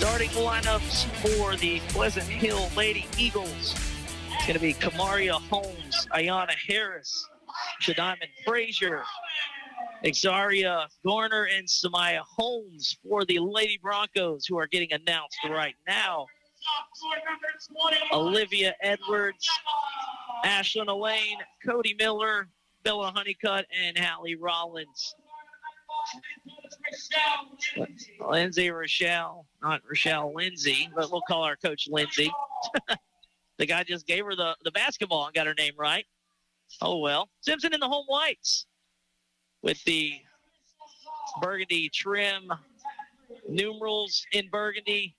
Starting lineups for the Pleasant Hill Lady Eagles. It's going to be Kamaria Holmes, Ayana Harris, Shadiman Frazier, Exaria Garner, and Samaya Holmes for the Lady Broncos, who are getting announced right now. Olivia Edwards, Ashlyn Elaine, Cody Miller, Bella Honeycutt, and Hallie Rollins. Lindsay Rochelle, not Rochelle Lindsay, but we'll call our coach Lindsay. The guy just gave her the basketball and got her name right. Oh, well. Simpson in the home whites with the burgundy trim, numerals in burgundy,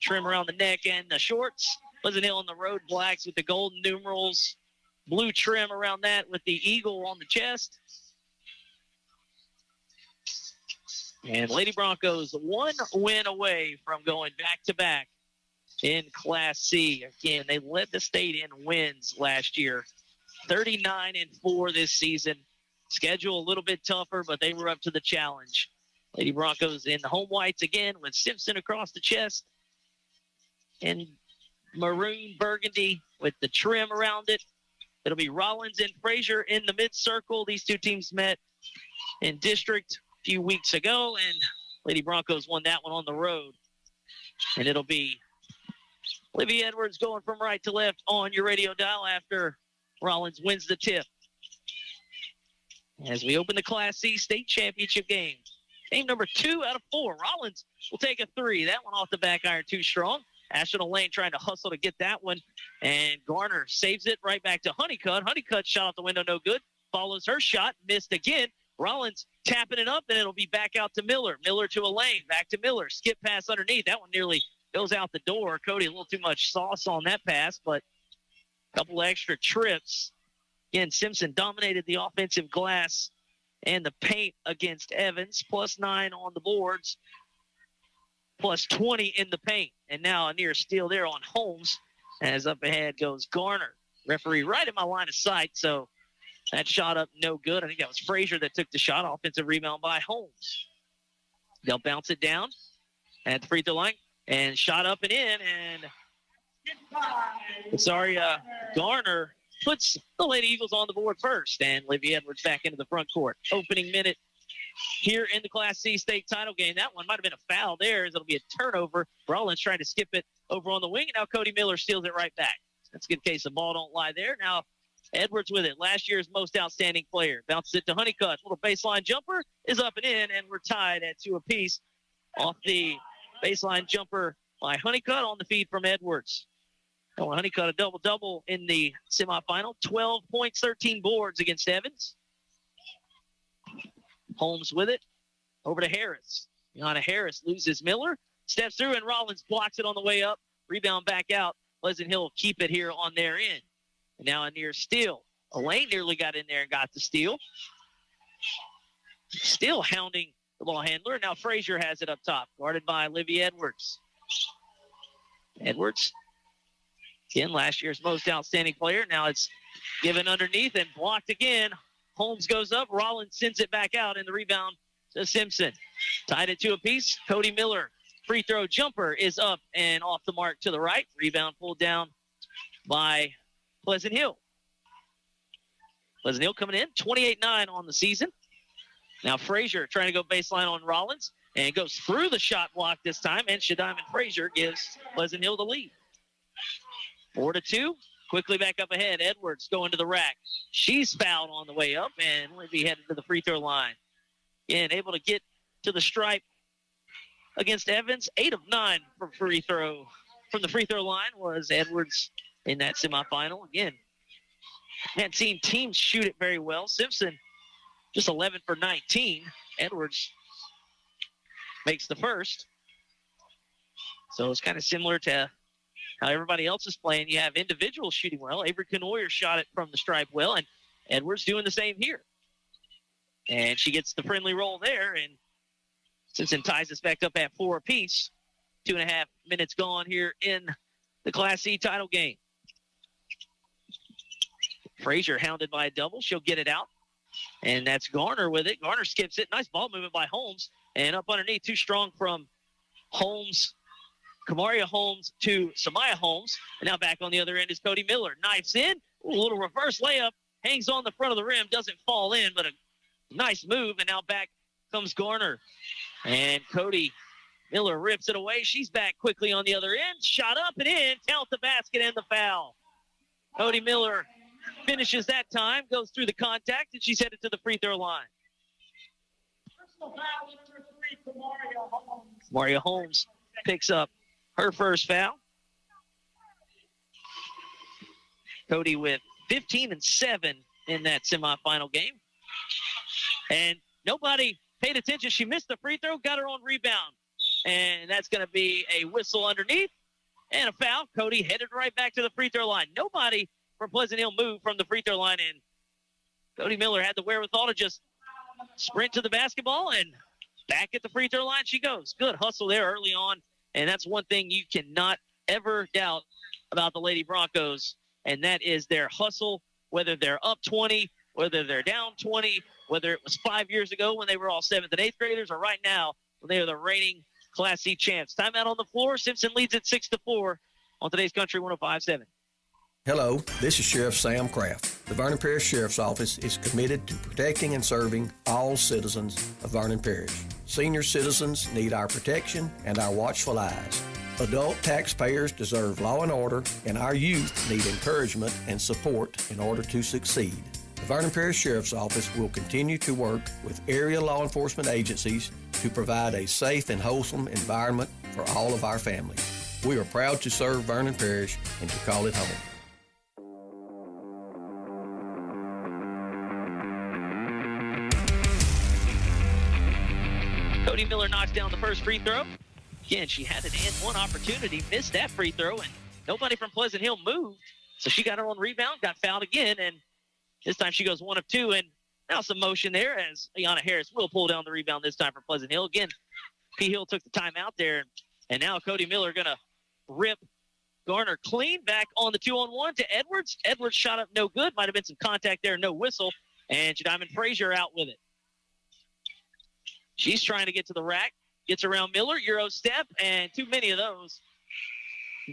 trim around the neck and the shorts. Pleasant Hill in the road blacks with the golden numerals, blue trim around that with the eagle on the chest. And Lady Broncos one win away from going back-to-back in Class C. Again, they led the state in wins last year. 39-4 this season. Schedule a little bit tougher, but they were up to the challenge. Lady Broncos in the home whites again with Simpson across the chest. And maroon burgundy with the trim around it. It'll be Rollins and Frazier in the mid-circle. These two teams met in district a few weeks ago, and Lady Broncos won that one on the road. And it'll be Olivia Edwards going from right to left on your radio dial after Rollins wins the tip. As we open the Class C state championship game. Game number 2 out of 4. Rollins will take a 3. That one off the back iron too strong. Ashton Lane trying to hustle to get that one. And Garner saves it right back to Honeycutt. Honeycutt shot out the window, no good. Follows her shot, missed again. Rollins tapping it up, and it'll be back out to Miller. Miller to Elaine, back to Miller. Skip pass underneath. That one nearly goes out the door. Cody, a little too much sauce on that pass, but a couple extra trips. Again, Simpson dominated the offensive glass and the paint against Evans. +9 on the boards, +20 in the paint. And now a near steal there on Holmes. As up ahead goes Garner. Referee right in my line of sight, so that shot up no good. I think that was Frazier that took the shot. Offensive rebound by Holmes. They'll bounce it down at the free throw line. And shot up and in, and Garner puts the Lady Eagles on the board first, and Olivia Edwards back into the front court. Opening minute here in the Class C state title game. That one might have been a foul there, as it'll be a turnover. Rollins trying to skip it over on the wing, and now Cody Miller steals it right back. That's a good case. The ball don't lie there. Now Edwards with it, last year's most outstanding player. Bounces it to Honeycutt. Little baseline jumper is up and in, and we're tied at 2 apiece off the baseline jumper by Honeycutt on the feed from Edwards. Oh, Honeycutt a double-double in the semifinal. 12 points, 13 boards against Evans. Holmes with it. Over to Harris. Yana Harris loses Miller. Steps through, and Rollins blocks it on the way up. Rebound back out. Pleasant Hill keep it here on their end. And now a near steal. Elaine nearly got in there and got the steal. Still hounding the ball handler. Now Frazier has it up top, guarded by Olivia Edwards. Edwards, again, last year's most outstanding player. Now it's given underneath and blocked again. Holmes goes up. Rollins sends it back out, and the rebound to Simpson. Tied at 2 apiece. Cody Miller, free throw jumper is up and off the mark to the right. Rebound pulled down by Pleasant Hill. Pleasant Hill coming in, 28-9 on the season. Now Frazier trying to go baseline on Rollins and goes through the shot block this time, and Shadiman Frazier gives Pleasant Hill the lead. 4-2. Quickly back up ahead. Edwards going to the rack. She's fouled on the way up and will be headed to the free throw line. Again, able to get to the stripe against Evans. 8 of 9 from the free throw line was Edwards in that semifinal. Again, hadn't seen teams shoot it very well. Simpson just 11 for 19. Edwards makes the first. So it's kind of similar to how everybody else is playing. You have individuals shooting well. Avery Canoyer shot it from the stripe well, and Edwards doing the same here. And she gets the friendly roll there, and Simpson ties us back up at 4 apiece. 2.5 minutes gone here in the Class C title game. Frazier hounded by a double. She'll get it out. And that's Garner with it. Garner skips it. Nice ball movement by Holmes. And up underneath, too strong from Holmes Kamaria Holmes to Samaya Holmes. And now back on the other end is Cody Miller. Knifes in. Ooh, a little reverse layup. Hangs on the front of the rim. Doesn't fall in, but a nice move. And now back comes Garner. And Cody Miller rips it away. She's back quickly on the other end. Shot up and in. Count the basket and the foul. Cody Miller finishes that time. Goes through the contact, and she's headed to the free throw line. Personal foul number 3, Kamaria Holmes. Kamaria Holmes picks up her first foul. Cody with 15 and 7 in that semifinal game. And nobody paid attention. She missed the free throw, got her own rebound. And that's going to be a whistle underneath and a foul. Cody headed right back to the free throw line. Nobody from Pleasant Hill moved from the free throw line. And Cody Miller had the wherewithal to just sprint to the basketball, and back at the free throw line she goes. Good hustle there early on. And that's one thing you cannot ever doubt about the Lady Broncos, and that is their hustle, whether they're up 20, whether they're down 20, whether it was 5 years ago when they were all 7th and 8th graders, or right now when they are the reigning Class C champs. Timeout on the floor. Simpson leads at 6-4 on today's Country 105.7. Hello, this is Sheriff Sam Kraft. The Vernon Parish Sheriff's Office is committed to protecting and serving all citizens of Vernon Parish. Senior citizens need our protection and our watchful eyes. Adult taxpayers deserve law and order, and our youth need encouragement and support in order to succeed. The Vernon Parish Sheriff's Office will continue to work with area law enforcement agencies to provide a safe and wholesome environment for all of our families. We are proud to serve Vernon Parish and to call it home. Cody Miller knocks down the first free throw. Again, she had an and-one opportunity, missed that free throw, and nobody from Pleasant Hill moved. So she got her own rebound, got fouled again, and this time she goes 1 of 2, and now some motion there as Ayanna Harris will pull down the rebound this time for Pleasant Hill. Again, P. Hill took the timeout there, and now Cody Miller going to rip Garner clean back on the 2-on-1 to Edwards. Edwards shot up no good. Might have been some contact there, no whistle, and Jediamond Frazier out with it. She's trying to get to the rack, gets around Miller, Euro step, and too many of those.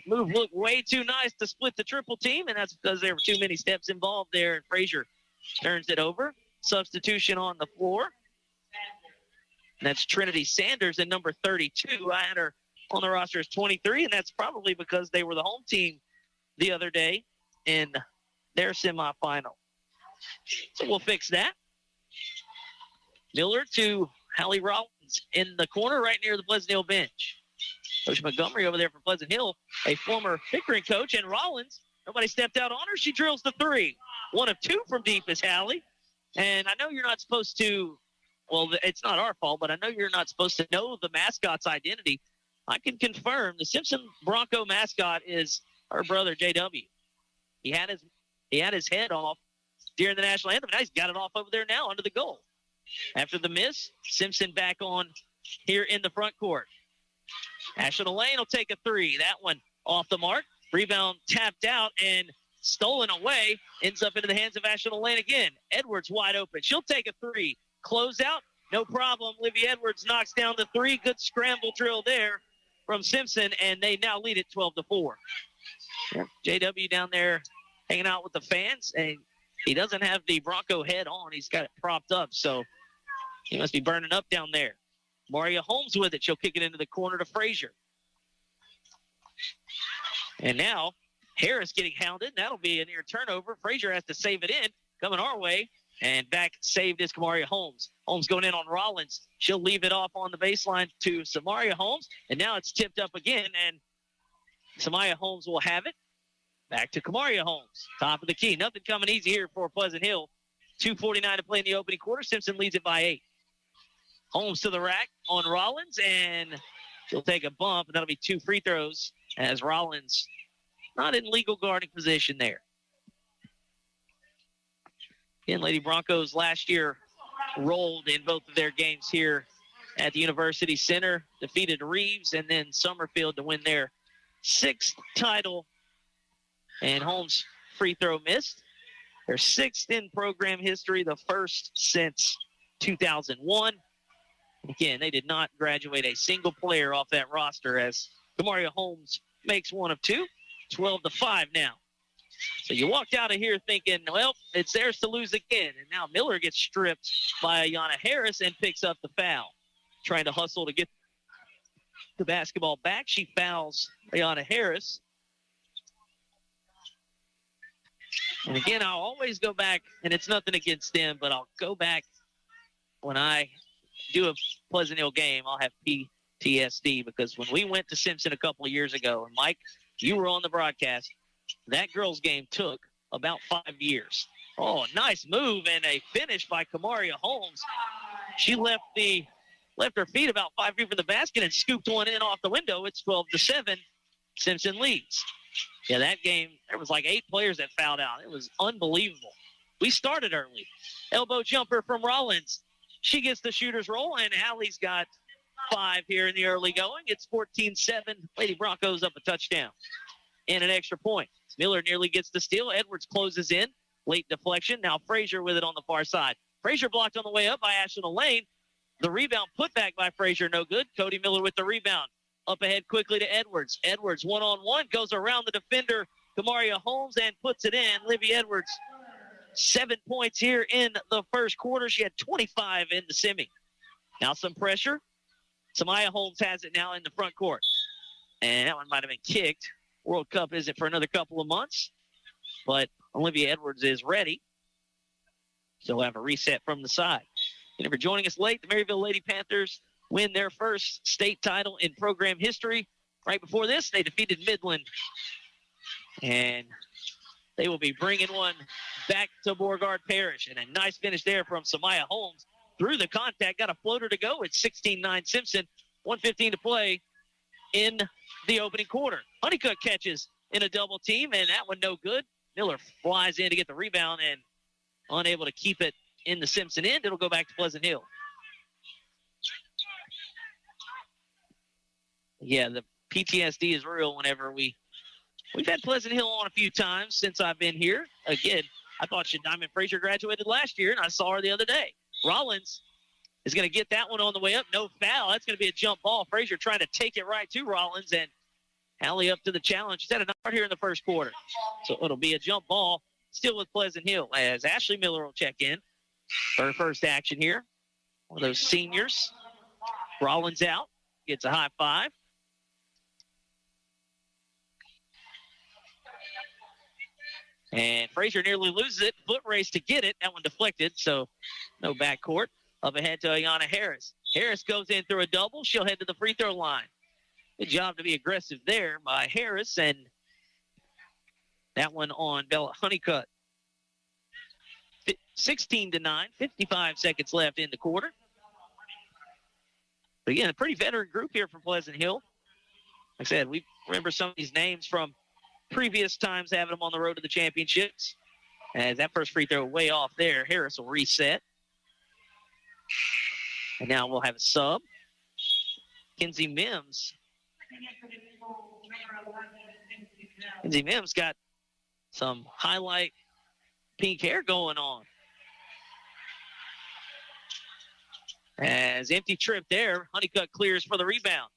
Move looked way too nice to split the triple team, and that's because there were too many steps involved there, and Frazier turns it over. Substitution on the floor. And that's Trinity Sanders in number 32. I had her on the roster as 23, and that's probably because they were the home team the other day in their semifinal. So we'll fix that. Miller to Hallie Rollins in the corner right near the Pleasant Hill bench. Coach Montgomery over there for Pleasant Hill, a former Pickering coach, and Rollins, nobody stepped out on her. She drills the 3. 1 of 2 from deep is Hallie. And I know you're not supposed to, well, it's not our fault, but I know you're not supposed to know the mascot's identity. I can confirm the Simpson Bronco mascot is her brother, JW. He had his head off during the national anthem. Now he's got it off over there now under the goal. After the miss, Simpson back on here in the front court. Ashlyn Elaine will take a 3. That one off the mark. Rebound tapped out and stolen away. Ends up into the hands of Ashlyn Elaine again. Edwards wide open. She'll take a 3. Close out. No problem. Livy Edwards knocks down the 3. Good scramble drill there from Simpson, and they now lead it 12-4. JW down there hanging out with the fans, and he doesn't have the Bronco head on. He's got it propped up, so he must be burning up down there. Maria Holmes with it. She'll kick it into the corner to Frazier. And now Harris getting hounded. That'll be a near turnover. Frazier has to save it in. Coming our way. And back saved is Kamaria Holmes. Holmes going in on Rollins. She'll leave it off on the baseline to Samaria Holmes. And now it's tipped up again. And Samaria Holmes will have it. Back to Kamaria Holmes. Top of the key. Nothing coming easy here for Pleasant Hill. 2:49 to play in the opening quarter. Simpson leads it by 8. Holmes to the rack on Rollins. And she'll take a bump. And that'll be 2 free throws as Rollins not in legal guarding position there. Again, Lady Broncos last year rolled in both of their games here at the University Center, defeated Reeves and then Summerfield to win their 6th title. And Holmes' free throw missed. Their 6th in program history, the first since 2001. Again, they did not graduate a single player off that roster as Kamaria Holmes makes one of two. 12-5 now. So you walked out of here thinking, well, it's theirs to lose again. And now Miller gets stripped by Ayanna Harris and picks up the foul. Trying to hustle to get the basketball back. She fouls Ayanna Harris. And again, I'll always go back, and it's nothing against them, but I'll go back when I do a Pleasant Hill game. I'll have PTSD because when we went to Simpson a couple of years ago, and Mike, you were on the broadcast, that girls' game took about 5 years. Oh, nice move and a finish by Kamaria Holmes. She left her feet about 5 feet from the basket and scooped one in off the window. It's 12-7. Simpson leads. Yeah, that game, there was like 8 players that fouled out. It was unbelievable. We started early. Elbow jumper from Rollins. She gets the shooter's roll, and Allie's got 5 here in the early going. It's 14-7. Lady Broncos up a touchdown and an extra point. Miller nearly gets the steal. Edwards closes in. Late deflection. Now Frazier with it on the far side. Frazier blocked on the way up by Ashlyn Lane. The rebound put back by Frazier, no good. Cody Miller with the rebound. Up ahead quickly to Edwards. Edwards one-on-one, goes around the defender, Kamaria Holmes, and puts it in. Livy Edwards, 7 points here in the first quarter. She had 25 in the semi. Now some pressure. Samaya Holmes has it now in the front court. And that one might have been kicked. World Cup isn't for another couple of months, but Olivia Edwards is ready. So we'll have a reset from the side. And if you're joining us late, the Maryville Lady Panthers win their first state title in program history. Right before this, they defeated Midland. And they will be bringing one back to Beauregard Parish. And a nice finish there from Samaya Holmes. Through the contact, got a floater to go. It's 16-9 Simpson, 1:15 to play in the opening quarter. Honeycutt catches in a double team, and that one no good. Miller flies in to get the rebound and unable to keep it in the Simpson end. It'll go back to Pleasant Hill. Yeah, the PTSD is real whenever we've had Pleasant Hill on a few times since I've been here. Again, I thought Diamond Frazier graduated last year, and I saw her the other day. Rollins is going to get that one on the way up. No foul. That's going to be a jump ball. Frazier trying to take it right to Rollins, and Allie up to the challenge. She's had a number here in the first quarter. So it'll be a jump ball still with Pleasant Hill as Ashley Miller will check in. Her first action here. One of those seniors. Rollins out. Gets a high five. And Frazier nearly loses it. Foot race to get it. That one deflected, so no backcourt. Up ahead to Ayanna Harris. Harris goes in through a double. She'll head to the free throw line. Good job to be aggressive there by Harris, and that one on Bella Honeycutt. 16-9, 55 seconds left in the quarter. But again, a pretty veteran group here from Pleasant Hill. Like I said, we remember some of these names from previous times having them on the road to the championships. As that first free throw way off there, Harris will reset. And now we'll have a sub. Kenzie Mims. Kenzie Mims got some highlight pink hair going on. As empty trip there, Honeycutt clears for the rebound.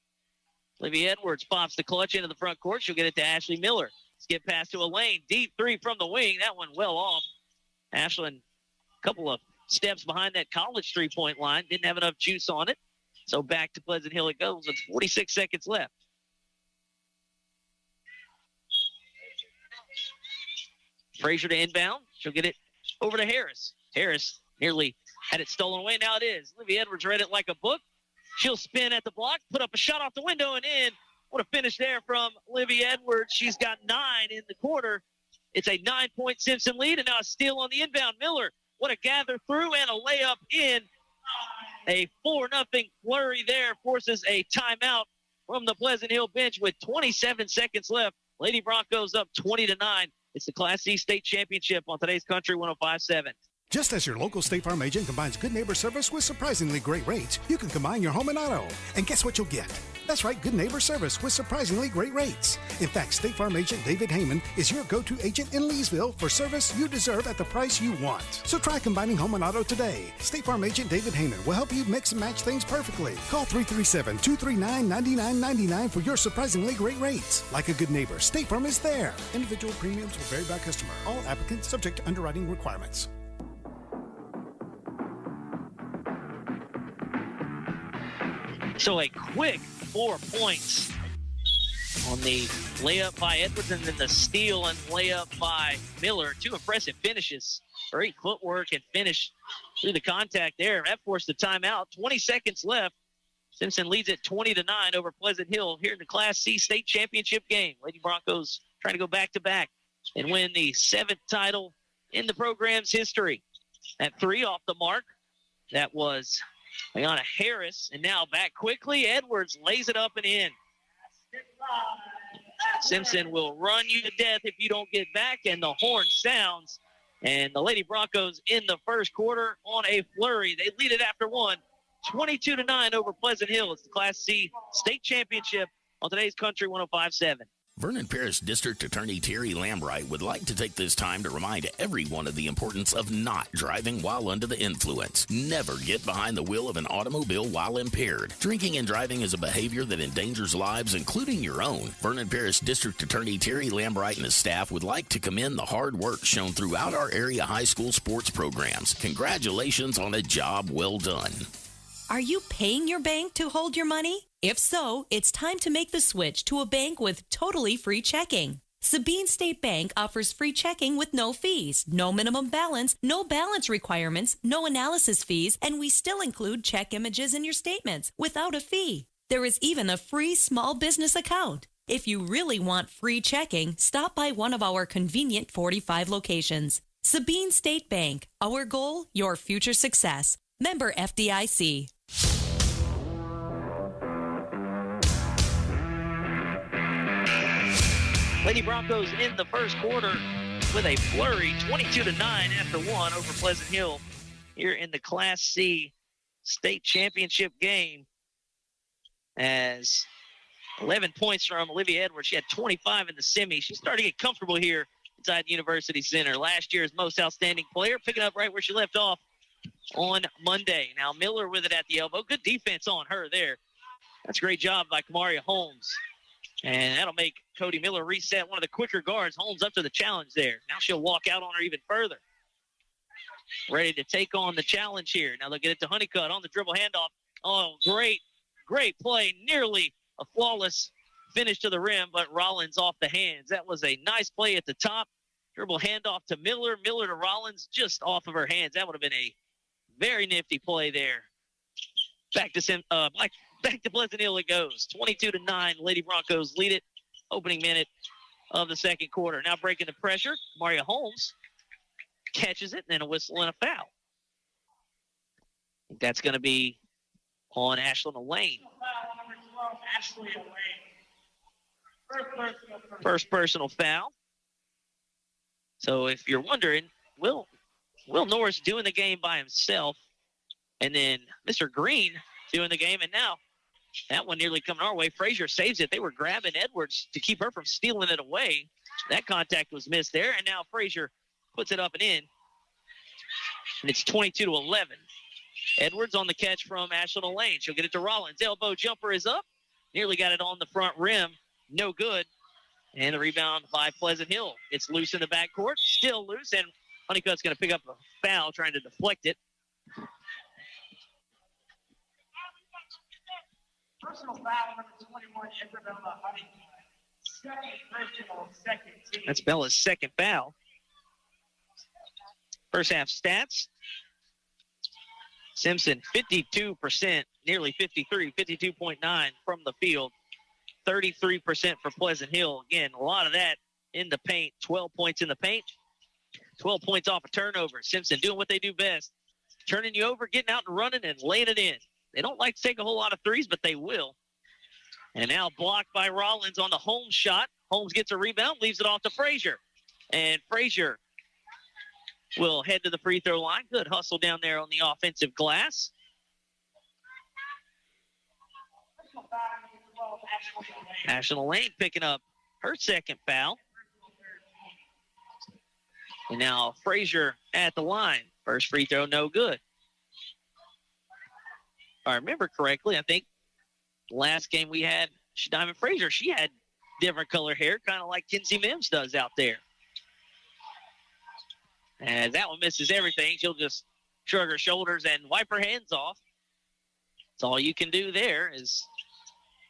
Olivia Edwards pops the clutch into the front court. She'll get it to Ashley Miller. Skip pass to Elaine. Deep three from the wing. That one well off. Ashlyn, a couple of steps behind that college three-point line. Didn't have enough juice on it. So back to Pleasant Hill it goes with 46 seconds left. Frazier to inbound. She'll get it over to Harris. Harris nearly had it stolen away. Now it is. Olivia Edwards read it like a book. She'll spin at the block, put up a shot off the window and in. What a finish there from Olivia Edwards. She's got 9 in the quarter. It's a 9-point Simpson lead, and now a steal on the inbound. Miller, what a gather through and a layup in. A 4-0 flurry there forces a timeout from the Pleasant Hill bench with 27 seconds left. Lady Broncos up 20-9. It's the Class C state championship on today's Country 105.7. Just as your local State Farm agent combines good neighbor service with surprisingly great rates, you can combine your home and auto. And guess what you'll get? That's right, good neighbor service with surprisingly great rates. In fact, State Farm agent David Heyman is your go-to agent in Leesville for service you deserve at the price you want. So try combining home and auto today. State Farm agent David Heyman will help you mix and match things perfectly. Call 337-239-9999 for your surprisingly great rates. Like a good neighbor, State Farm is there. Individual premiums will vary by customer. All applicants subject to underwriting requirements. So a quick 4 points on the layup by Edwards and then the steal and layup by Miller. Two impressive finishes. Great footwork and finish through the contact there. That forced the timeout. 20 seconds left. Simpson leads it 20-9 over Pleasant Hill here in the Class C state championship game. Lady Broncos trying to go back-to-back and win the 7th title in the program's history. At 3 off the mark, that was Ayana Harris. And now back quickly. Edwards lays it up and in. Simpson will run you to death if you don't get back, and the horn sounds. And the Lady Broncos in the first quarter on a flurry. They lead it after one, 22-9 over Pleasant Hill. It's the Class C state championship on today's Country 105.7. Vernon Parish District Attorney Terry Lambright would like to take this time to remind everyone of the importance of not driving while under the influence. Never get behind the wheel of an automobile while impaired. Drinking and driving is a behavior that endangers lives, including your own. Vernon Parish District Attorney Terry Lambright and his staff would like to commend the hard work shown throughout our area high school sports programs. Congratulations on a job well done. Are you paying your bank to hold your money? If so, it's time to make the switch to a bank with totally free checking. Sabine State Bank offers free checking with no fees, no minimum balance, no balance requirements, no analysis fees, and we still include check images in your statements without a fee. There is even a free small business account. If you really want free checking, stop by one of our convenient 45 locations. Sabine State Bank. Our goal, your future success. Member FDIC. Lady Broncos in the first quarter with a flurry, 22-9 after one over Pleasant Hill here in the Class C state championship game. As 11 points from Olivia Edwards. She had 25 in the semi. She's starting to get comfortable here inside the University Center. Last year's most outstanding player, picking up right where she left off on Monday. Now Miller with it at the elbow. Good defense on her there. That's a great job by Kamaria Holmes. And that'll make Cody Miller reset one of the quicker guards. Holmes up to the challenge there. Now she'll walk out on her even further. Ready to take on the challenge here. Now they'll get it to Honeycutt on the dribble handoff. Oh, great play. Nearly a flawless finish to the rim, but Rollins off the hands. That was a nice play at the top. Dribble handoff to Miller. Miller to Rollins just off of her hands. That would have been a very nifty play there. Back to Pleasant Hill it goes. 22-9. Lady Broncos lead it. Opening minute of the second quarter. Now breaking the pressure. Maria Holmes catches it, and then a whistle and a foul. I think that's going to be on Ashlyn Elaine. First personal foul. So if you're wondering, Will Norris doing the game by himself, and then Mr. Green doing the game, and now that one nearly coming our way. Frazier saves it. They were grabbing Edwards to keep her from stealing it away. That contact was missed there, and now Frazier puts it up and in. And it's 22-11. Edwards on the catch from Ashlyn Elaine. She'll get it to Rollins. Elbow jumper is up. Nearly got it on the front rim. No good. And the rebound by Pleasant Hill. It's loose in the backcourt. Still loose, and Honeycutt's going to pick up a foul trying to deflect it. Personal foul number 21, Isabella Honeycutt. Second team. That's Bella's second foul. First half stats. Simpson, 52%, nearly 53, 52.9 from the field. 33% for Pleasant Hill. Again, a lot of that in the paint. 12 points in the paint. 12 points off a turnover. Simpson doing what they do best. Turning you over, getting out and running, and laying it in. They don't like to take a whole lot of threes, but they will. And now blocked by Rollins on the Holmes shot. Holmes gets a rebound, leaves it off to Frazier. And Frazier will head to the free throw line. Good hustle down there on the offensive glass. National Lane picking up her second foul. And now Frazier at the line. First free throw, no good. If I remember correctly, I think last game we had Diamond Frazier, she had different color hair, kind of like Kinsey Mims does out there. And that one misses everything. She'll just shrug her shoulders and wipe her hands off. That's all you can do there.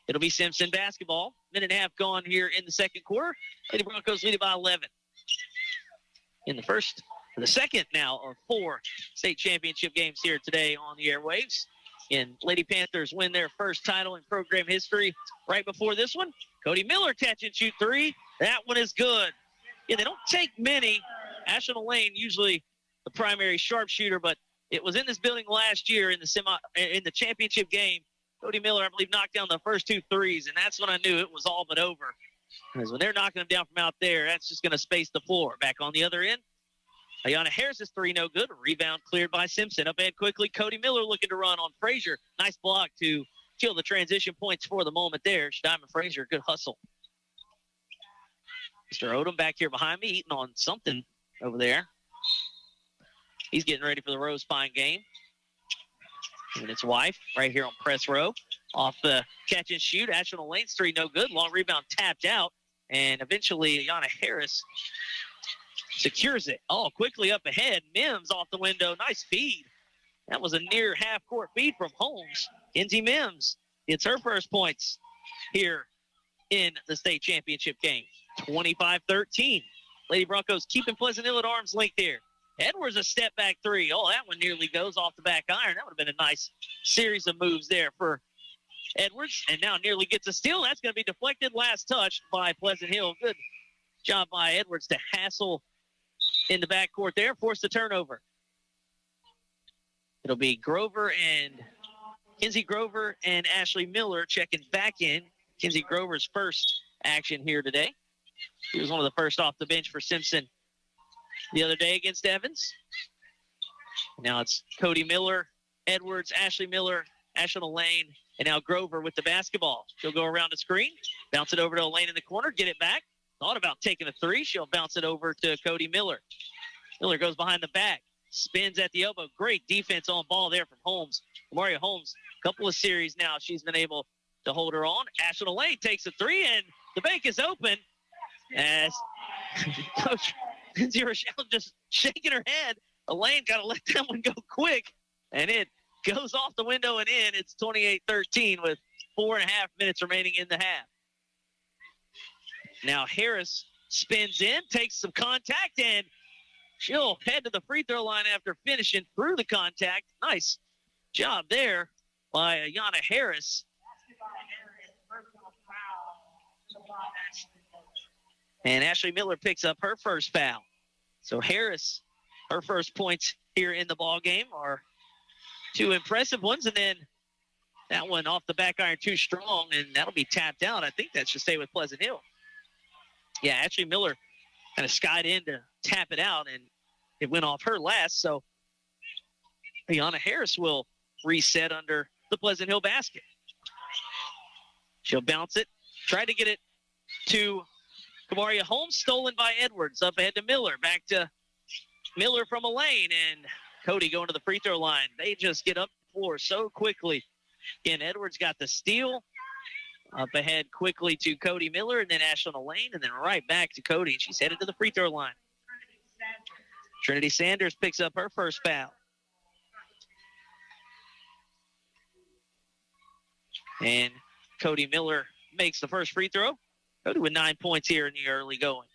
It'll be Simpson basketball. Minute and a half gone here in the second quarter. Lady Broncos lead it by 11. In the second now of 4 state championship games here today on the airwaves. And Lady Panthers win their first title in program history. Right before this one, Cody Miller catch and shoot 3. That one is good. Yeah, they don't take many. National Lane usually the primary sharpshooter, but it was in this building last year in the championship game. Cody Miller, I believe, knocked down the first 2 threes, and that's when I knew it was all but over. Because when they're knocking them down from out there, that's just going to space the floor. Back on the other end, Ayanna Harris's 3 no good. Rebound cleared by Simpson. Up ahead quickly, Cody Miller looking to run on Frazier. Nice block to kill the transition points for the moment there. Diamond Frazier, good hustle. Mr. Odom back here behind me, eating on something over there. He's getting ready for the Rose Pine game. And his wife right here on press row. Off the catch and shoot. National Lane's 3 no good. Long rebound tapped out. And eventually Ayanna Harris secures it. Oh, quickly up ahead. Mims off the window. Nice feed. That was a near half-court feed from Holmes. Kinsey Mims gets her first points here in the state championship game. 25-13. Lady Broncos keeping Pleasant Hill at arm's length here. Edwards a step-back 3. Oh, that one nearly goes off the back iron. That would have been a nice series of moves there for Edwards. And now nearly gets a steal. That's going to be deflected. Last touch by Pleasant Hill. Good job by Edwards to hassle in the backcourt there. Force the turnover. It'll be Kinsey Grover and Ashley Miller checking back in. Kinsey Grover's first action here today. He was one of the first off the bench for Simpson the other day against Evans. Now it's Cody Miller, Edwards, Ashley Miller, National Lane, and now Grover with the basketball. She'll go around the screen, bounce it over to Lane in the corner, get it back. Thought about taking a 3. She'll bounce it over to Cody Miller. Miller goes behind the back, spins at the elbow. Great defense on ball there from Holmes. Maria Holmes, a couple of series now, she's been able to hold her on. National Lane takes a 3, and the bank is open as Coach Lindsay Rochelle just shaking her head. Elaine got to let that one go quick, and it goes off the window and in. It's 28-13 with 4.5 minutes remaining in the half. Now Harris spins in, takes some contact, and she'll head to the free throw line after finishing through the contact. Nice job there by Ayanna Harris. And Ashley Miller picks up her first foul. So Harris, her first points here in the ball game are 2 impressive ones. And then that one off the back iron too strong, and that'll be tapped out. I think that should stay with Pleasant Hill. Yeah, Ashley Miller kind of skied in to tap it out, and it went off her last. So Ayanna Harris will reset under the Pleasant Hill basket. She'll bounce it, try to get it to Kamaria Holmes, stolen by Edwards. Up ahead to Miller. Back to Miller from a lane. And Cody going to the free throw line. They just get up the floor so quickly. Again, Edwards got the steal. Up ahead quickly to Cody Miller. And then Ashley on a lane. And then right back to Cody. And she's headed to the free throw line. Trinity Sanders picks up her first foul. And Cody Miller makes the first free throw. Cody with 9 points here in the early going.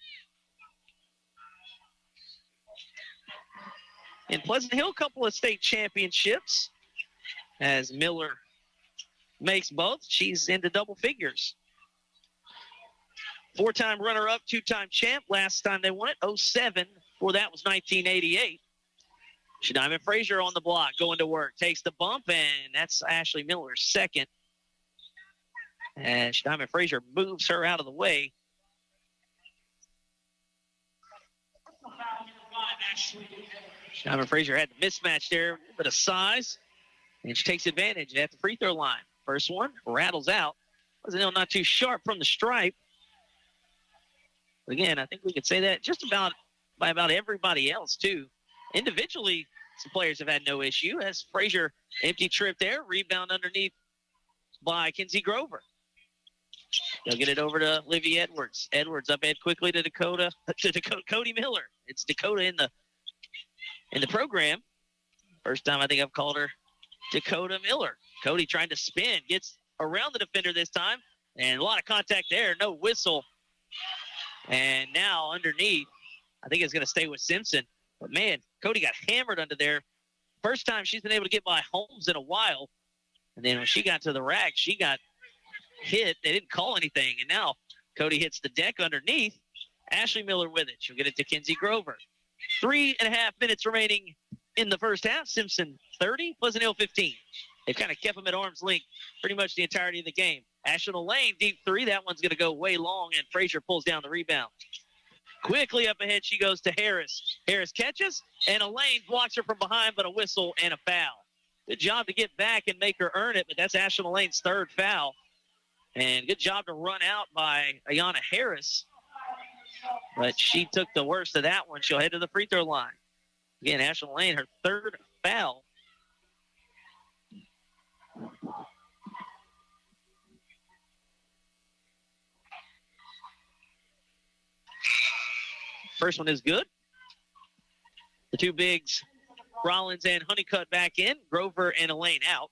In Pleasant Hill, a couple of state championships. As Miller makes both, she's into double figures. 4-time runner-up, 2-time champ. Last time they won it, 07. Before that was 1988. Diamond Frazier on the block, going to work. Takes the bump, and that's Ashley Miller's second. And Diamond Frazier moves her out of the way. Diamond Frazier had the mismatch there, a bit of size, and she takes advantage at the free throw line. First one rattles out. Pleasant not too sharp from the stripe. But again, I think we could say that just about by about everybody else, too. Individually, some players have had no issue. As Frazier, empty trip there, rebound underneath by Kinsey Grover. They'll get it over to Livy Edwards. Edwards up ahead quickly to Cody Miller. It's Dakota in the program. First time I think I've called her Dakota Miller. Cody trying to spin, gets around the defender this time, and a lot of contact there, no whistle. And now underneath, I think it's going to stay with Simpson. But, man, Cody got hammered under there. First time she's been able to get by Holmes in a while. And then when she got to the rack, she got hit. They didn't call anything. And now Cody hits the deck underneath. Ashley Miller with it. She'll get it to Kinsey Grover. 3.5 minutes remaining in the first half. Simpson 30, Pleasant Hill 15. They've kind of kept them at arm's length pretty much the entirety of the game. Ashton Lane, deep three. That one's going to go way long, and Frazier pulls down the rebound. Quickly up ahead, she goes to Harris. Harris catches, and Elaine blocks her from behind, but a whistle and a foul. Good job to get back and make her earn it, but that's Ashton Elaine's third foul. And good job to run out by Ayanna Harris. But she took the worst of that one. She'll head to the free throw line. Again, Ashton Elaine, her third foul. First one is good. The two bigs, Rollins and Honeycutt back in. Grover and Elaine out.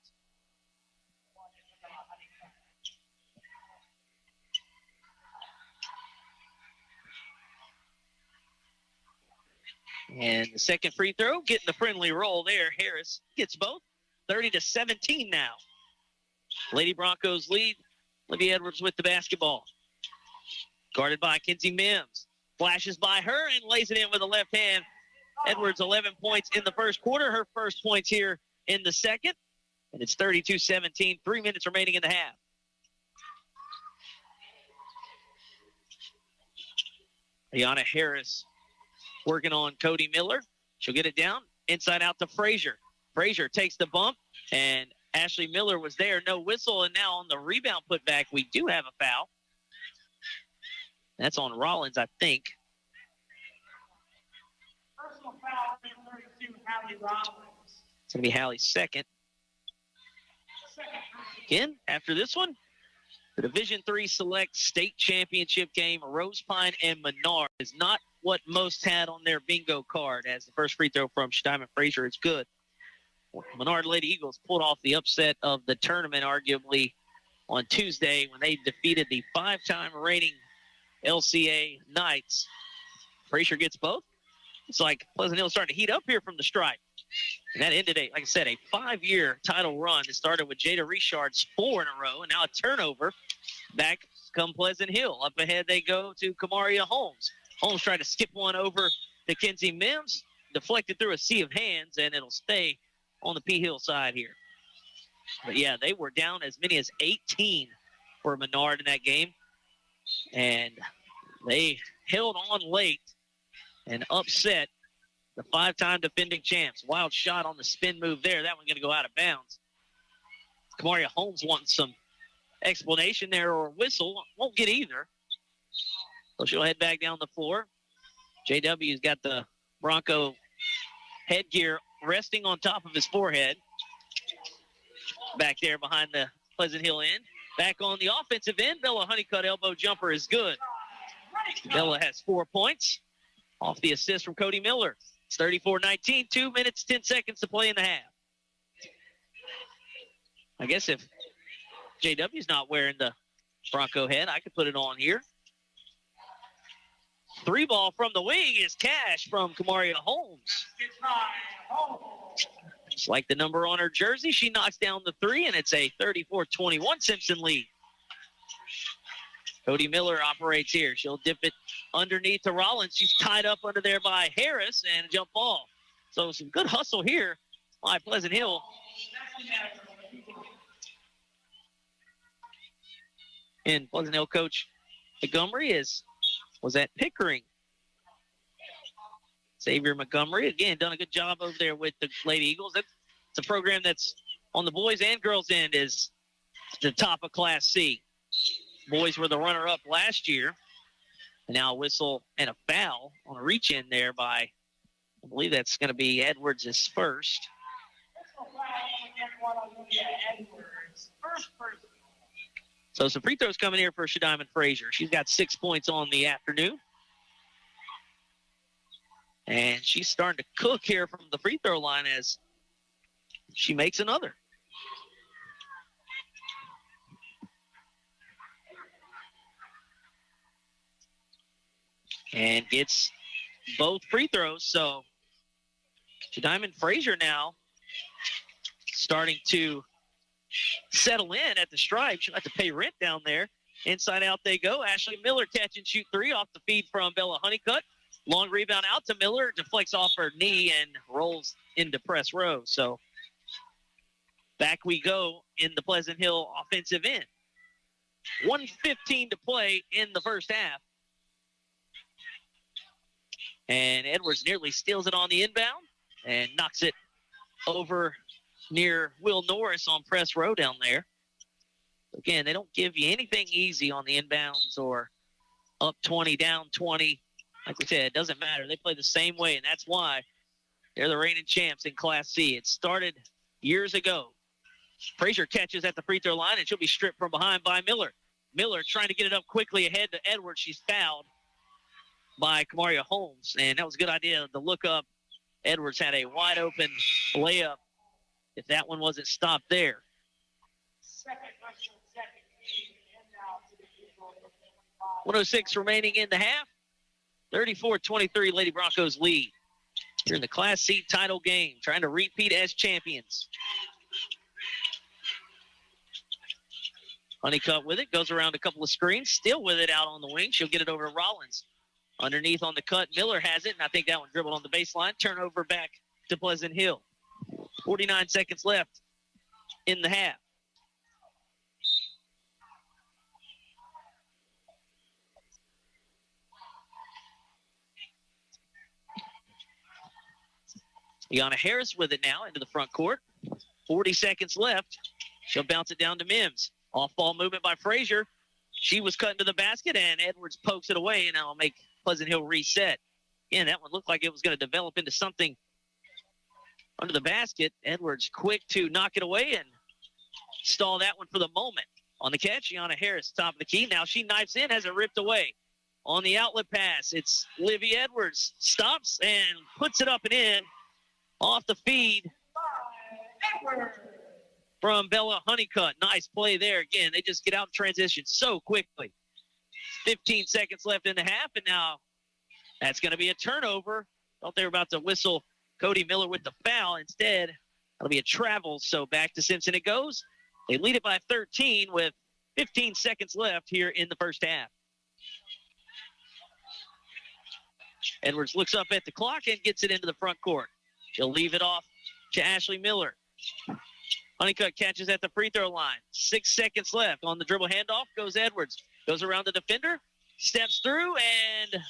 And the second free throw, getting the friendly roll there. Harris gets both. 30-17 now. Lady Broncos lead. Livy Edwards with the basketball. Guarded by Kinsey Mims. Flashes by her and lays it in with a left hand. Edwards 11 points in the first quarter. Her first points here in the second. And it's 32-17. 3 minutes remaining in the half. Ayanna Harris working on Cody Miller. She'll get it down. Inside out to Frazier. Frazier takes the bump. And Ashley Miller was there. No whistle. And now on the rebound putback, we do have a foul. That's on Rollins, I think. Personal foul, number 32, Hallie Rollins. It's going to be Hallie's second. Again, after this one, the Division III Select State Championship game, Rose Pine and Menard is not what most had on their bingo card, as the first free throw from Steinman Frazier is good. Menard Lady Eagles pulled off the upset of the tournament, arguably, on Tuesday when they defeated the five-time reigning LCA Knights. Frazier gets both. It's like Pleasant Hill starting to heat up here from the stripe. And that ended, like I said, a 5-year title run. It started with Jada Richard's 4 in a row, and now a turnover. Back come Pleasant Hill. Up ahead they go to Kamaria Holmes. Holmes tried to skip one over to Kinsey Mims, deflected through a sea of hands, and it'll stay on the P. Hill side here. But, yeah, they were down as many as 18 for Menard in that game. And they held on late and upset the 5-time defending champs. Wild shot on the spin move there. That one going to go out of bounds. Kamaria Holmes wanting some explanation there or whistle. Won't get either. So she'll head back down the floor. JW's got the Bronco headgear resting on top of his forehead. Back there behind the Pleasant Hill end. Back on the offensive end, Bella Honeycutt elbow jumper is good. Bella has 4 points off the assist from Cody Miller. It's 34-19, 2 minutes, 10 seconds to play in the half. I guess if JW's not wearing the Bronco head, I could put it on here. 3 ball from the wing is cash from Kamaria Holmes. Just like the number on her jersey, she knocks down the 3, and it's a 34-21 Simpson lead. Cody Miller operates here. She'll dip it underneath to Rollins. She's tied up under there by Harris, and a jump ball. So some good hustle here by Pleasant Hill. And Pleasant Hill coach Montgomery was at Pickering. Xavier Montgomery, again, done a good job over there with the Lady Eagles. It's a program that's on the boys and girls end is the top of Class C. boys were the runner-up last year. And now a whistle and a foul on a reach-in there by, I believe that's going to be Edwards' first. So some free throws coming here for Shadiman Frazier. She's got 6 points on the afternoon. And she's starting to cook here from the free throw line as she makes another. And gets both free throws. So Shadiman Frazier now starting to settle in at the stripe. She'll have to pay rent down there. Inside out they go. Ashley Miller catch and shoot three off the feed from Bella Honeycutt. Long rebound out to Miller. Deflects off her knee and rolls into press row. So back we go in the Pleasant Hill offensive end. 1:15 to play in the first half. And Edwards nearly steals it on the inbound and knocks it over near Will Norris on press row down there. Again, they don't give you anything easy on the inbounds or up 20, down 20. Like we said, it doesn't matter. They play the same way, and that's why they're the reigning champs in Class C. It started years ago. Frazier catches at the free throw line, and she'll be stripped from behind by Miller. Miller trying to get it up quickly ahead to Edwards. She's fouled by Kamaria Holmes, and that was a good idea. The look up, Edwards had a wide open layup if that one wasn't stopped there. 106 remaining in the half. 34-23 Lady Broncos lead. Here in the Class C title game, trying to repeat as champions. Honeycutt with it, goes around a couple of screens, still with it out on the wing. She'll get it over to Rollins. Underneath on the cut, Miller has it, and I think that one dribbled on the baseline. Turnover back to Pleasant Hill. 49 seconds left in the half. Iana Harris with it now into the front court. 40 seconds left. She'll bounce it down to Mims. Off-ball movement by Frazier. She was cut into the basket, and Edwards pokes it away, and that'll make Pleasant Hill reset. Again, that one looked like it was going to develop into something under the basket. Edwards quick to knock it away and stall that one for the moment. On the catch, Iana Harris, top of the key. Now she knifes in, has it ripped away. On the outlet pass, it's Livy Edwards. Stops and puts it up and in. Off the feed from Bella Honeycutt. Nice play there. Again, they just get out in transition so quickly. 15 seconds left in the half, and now that's going to be a turnover. Thought they were about to whistle Cody Miller with the foul. Instead, that'll be a travel, so back to Simpson it goes. They lead it by 13 with 15 seconds left here in the first half. Edwards looks up at the clock and gets it into the front court. She'll leave it off to Ashley Miller. Honeycutt catches at the free throw line. 6 seconds left. On the dribble handoff goes Edwards. Goes around the defender, steps through, and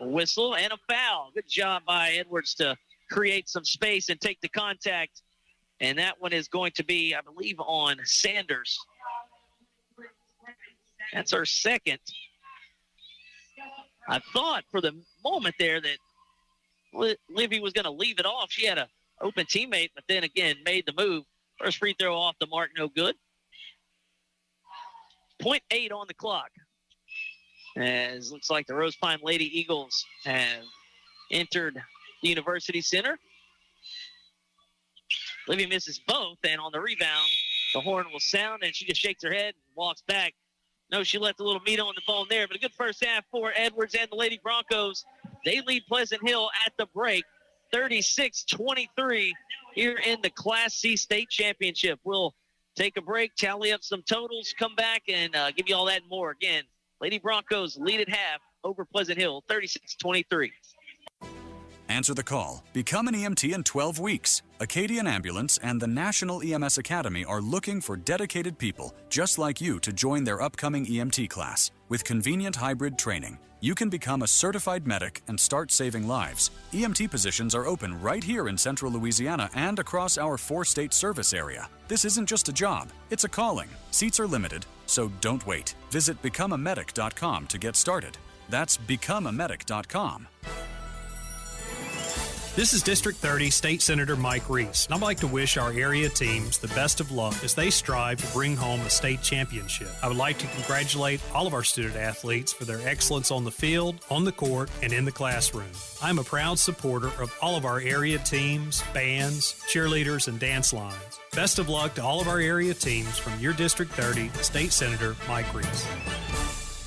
a whistle and a foul. Good job by Edwards to create some space and take the contact. And that one is going to be, I believe, on Sanders. That's her second. I thought for the moment there that Livy was going to leave it off. She had an open teammate, but then again made the move. First free throw off the mark, no good. 0.8 on the clock. As looks like the Rose Pine Lady Eagles have entered the University Center. Livy misses both, and on the rebound, the horn will sound, and she just shakes her head and walks back. No, she left a little meat on the bone there, but a good first half for Edwards and the Lady Broncos. They lead Pleasant Hill at the break, 36-23 here in the Class C State Championship. We'll take a break, tally up some totals, come back, and give you all that and more. Again, Lady Broncos lead at half over Pleasant Hill, 36-23. Answer the call. Become an EMT in 12 weeks. Acadian Ambulance and the National EMS Academy are looking for dedicated people just like you to join their upcoming EMT class. With convenient hybrid training, you can become a certified medic and start saving lives. EMT positions are open right here in central Louisiana and across our 4-state service area. This isn't just a job, it's a calling. Seats are limited, so don't wait. Visit becomeamedic.com to get started. That's becomeamedic.com. This is District 30 State Senator Mike Reese, and I'd like to wish our area teams the best of luck as they strive to bring home a state championship. I would like to congratulate all of our student athletes for their excellence on the field, on the court, and in the classroom. I'm a proud supporter of all of our area teams, bands, cheerleaders, and dance lines. Best of luck to all of our area teams from your District 30 State Senator Mike Reese.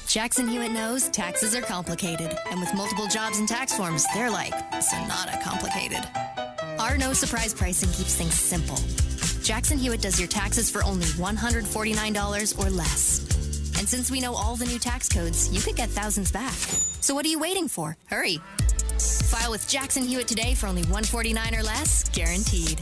Jackson Hewitt knows taxes are complicated, and with multiple jobs and tax forms, they're like Sonata complicated. Our no surprise pricing keeps things simple. Jackson Hewitt does your taxes for only $149 or less. And since we know all the new tax codes, you could get thousands back. So what are you waiting for? Hurry. File with Jackson Hewitt today for only $149 or less, guaranteed.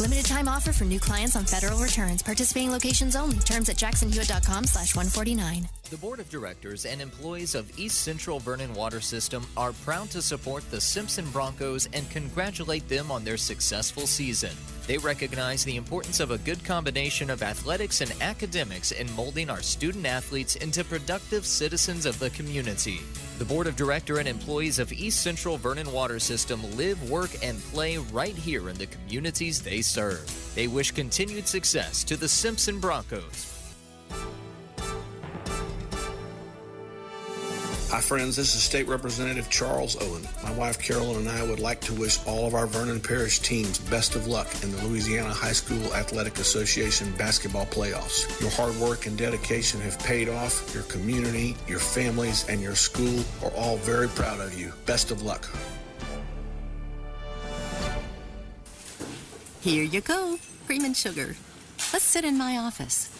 Limited time offer for new clients on federal returns. Participating locations only. Terms at jacksonhewitt.com/149. The Board of Directors and employees of East Central Vernon Water System are proud to support the Simpson Broncos and congratulate them on their successful season. They recognize the importance of a good combination of athletics and academics in molding our student athletes into productive citizens of the community. The Board of Directors and employees of East Central Vernon Water System live, work, and play right here in the communities they serve. They wish continued success to the Simpson Broncos. Hi friends, this is State Representative Charles Owen. My wife Carolyn and I would like to wish all of our Vernon Parish teams best of luck in the Louisiana High School Athletic Association basketball playoffs. Your hard work and dedication have paid off. Your community, your families, and your school are all very proud of you. Best of luck. Here you go, cream and sugar. Let's sit in my office.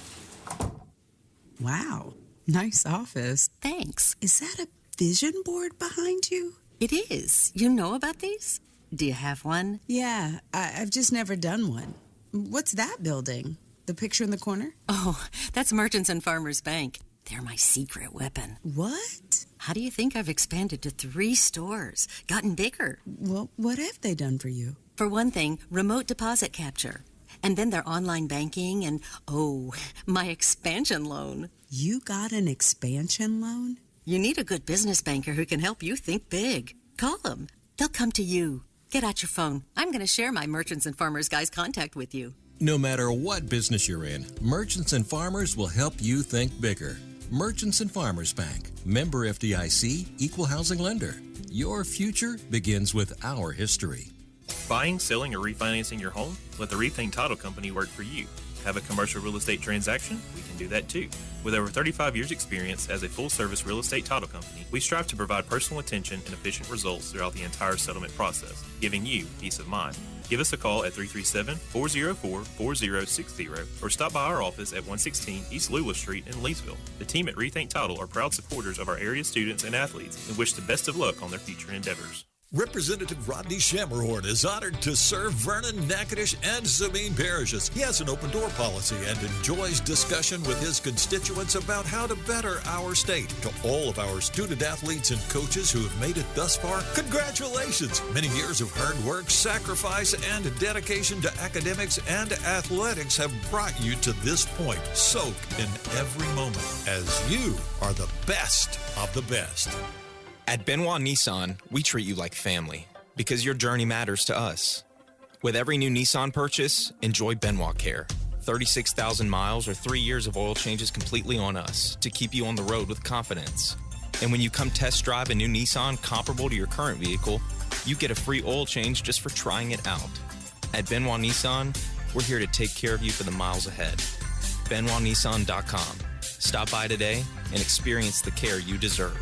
Wow. Nice office. Thanks. Is that a vision board behind you? It is. You know about these? Do you have one? Yeah, I've just never done one. What's that building? The picture in the corner? Oh, that's Merchants and Farmers Bank. They're my secret weapon. What? How do you think I've expanded to 3 stores? Gotten bigger. Well, what have they done for you? For one thing, remote deposit capture. And then their online banking and, my expansion loan. You got an expansion loan? You need a good business banker who can help you think big. Call them. They'll come to you. Get out your phone. I'm going to share my Merchants and Farmers guy's contact with you. No matter what business you're in, Merchants and Farmers will help you think bigger. Merchants and Farmers Bank. Member FDIC, Equal Housing Lender. Your future begins with our history. Buying, selling, or refinancing your home? Let the Rethink Title Company work for you. Have a commercial real estate transaction? We can do that too. With over 35 years experience as a full-service real estate title company, we strive to provide personal attention and efficient results throughout the entire settlement process, giving you peace of mind. Give us a call at 337-404-4060 or stop by our office at 116 East Lula Street in Leesville. The team at Rethink Title are proud supporters of our area students and athletes and wish the best of luck on their future endeavors. Representative Rodney Shammerhorn is honored to serve Vernon, Natchitoches, and Sabine parishes. He has an open-door policy and enjoys discussion with his constituents about how to better our state. To all of our student athletes and coaches who have made it thus far, congratulations! Many years of hard work, sacrifice, and dedication to academics and athletics have brought you to this point. Soak in every moment as you are the best of the best. At Benoit Nissan, we treat you like family because your journey matters to us. With every new Nissan purchase, enjoy Benoit Care. 36,000 miles or 3 years of oil changes completely on us to keep you on the road with confidence. And when you come test drive a new Nissan comparable to your current vehicle, you get a free oil change just for trying it out. At Benoit Nissan, we're here to take care of you for the miles ahead. BenoitNissan.com. Stop by today and experience the care you deserve.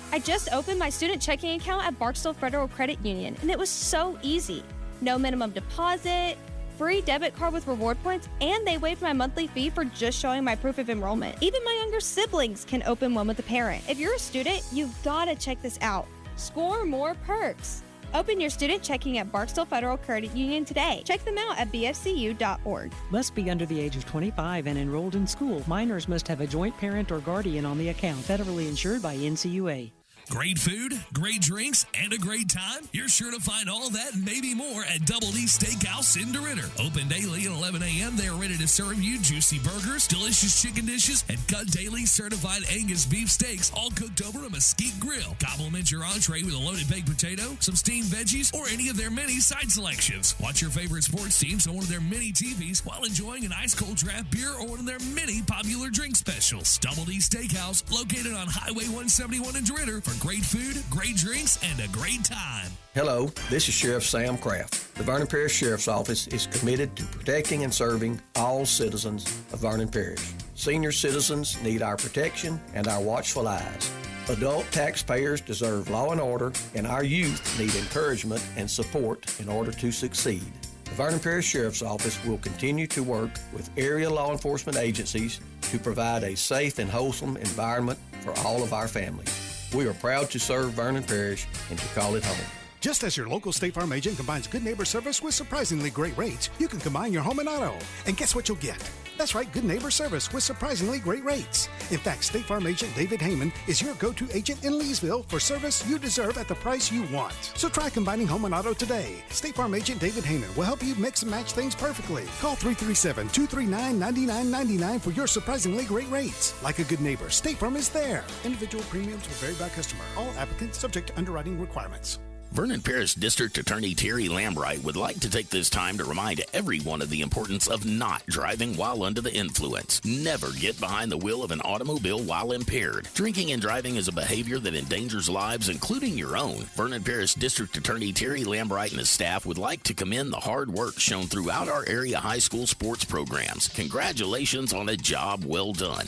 I just opened my student checking account at Barksdale Federal Credit Union, and it was so easy. No minimum deposit, free debit card with reward points, and they waived my monthly fee for just showing my proof of enrollment. Even my younger siblings can open one with a parent. If you're a student, you've got to check this out. Score more perks. Open your student checking at Barksdale Federal Credit Union today. Check them out at bfcu.org. Must be under the age of 25 and enrolled in school. Minors must have a joint parent or guardian on the account. Federally insured by NCUA. Great food, great drinks, and a great time? You're sure to find all that and maybe more at Double D Steakhouse in DeRidder. Open daily at 11 a.m. They are ready to serve you juicy burgers, delicious chicken dishes, and cut daily certified Angus beef steaks, all cooked over a mesquite grill. Complement your entree with a loaded baked potato, some steamed veggies, or any of their many side selections. Watch your favorite sports teams on one of their mini TVs while enjoying an ice-cold draft beer or one of their many popular drink specials. Double D Steakhouse, located on Highway 171 in DeRidder, for great food, great drinks, and a great time. Hello, this is Sheriff Sam Kraft. The Vernon Parish Sheriff's Office is committed to protecting and serving all citizens of Vernon Parish. Senior citizens need our protection and our watchful eyes. Adult taxpayers deserve law and order, and our youth need encouragement and support in order to succeed. The Vernon Parish Sheriff's Office will continue to work with area law enforcement agencies to provide a safe and wholesome environment for all of our families. We are proud to serve Vernon Parish and to call it home. Just as your local State Farm agent combines good neighbor service with surprisingly great rates, you can combine your home and auto. And guess what you'll get? That's right, good neighbor service with surprisingly great rates. In fact, State Farm agent David Heyman is your go-to agent in Leesville for service you deserve at the price you want. So try combining home and auto today. State Farm agent David Heyman will help you mix and match things perfectly. Call 337-239-9999 for your surprisingly great rates. Like a good neighbor, State Farm is there. Individual premiums will vary by customer. All applicants subject to underwriting requirements. Vernon Parish District Attorney Terry Lambright would like to take this time to remind everyone of the importance of not driving while under the influence. Never get behind the wheel of an automobile while impaired. Drinking and driving is a behavior that endangers lives, including your own. Vernon Parish District Attorney Terry Lambright and his staff would like to commend the hard work shown throughout our area high school sports programs. Congratulations on a job well done.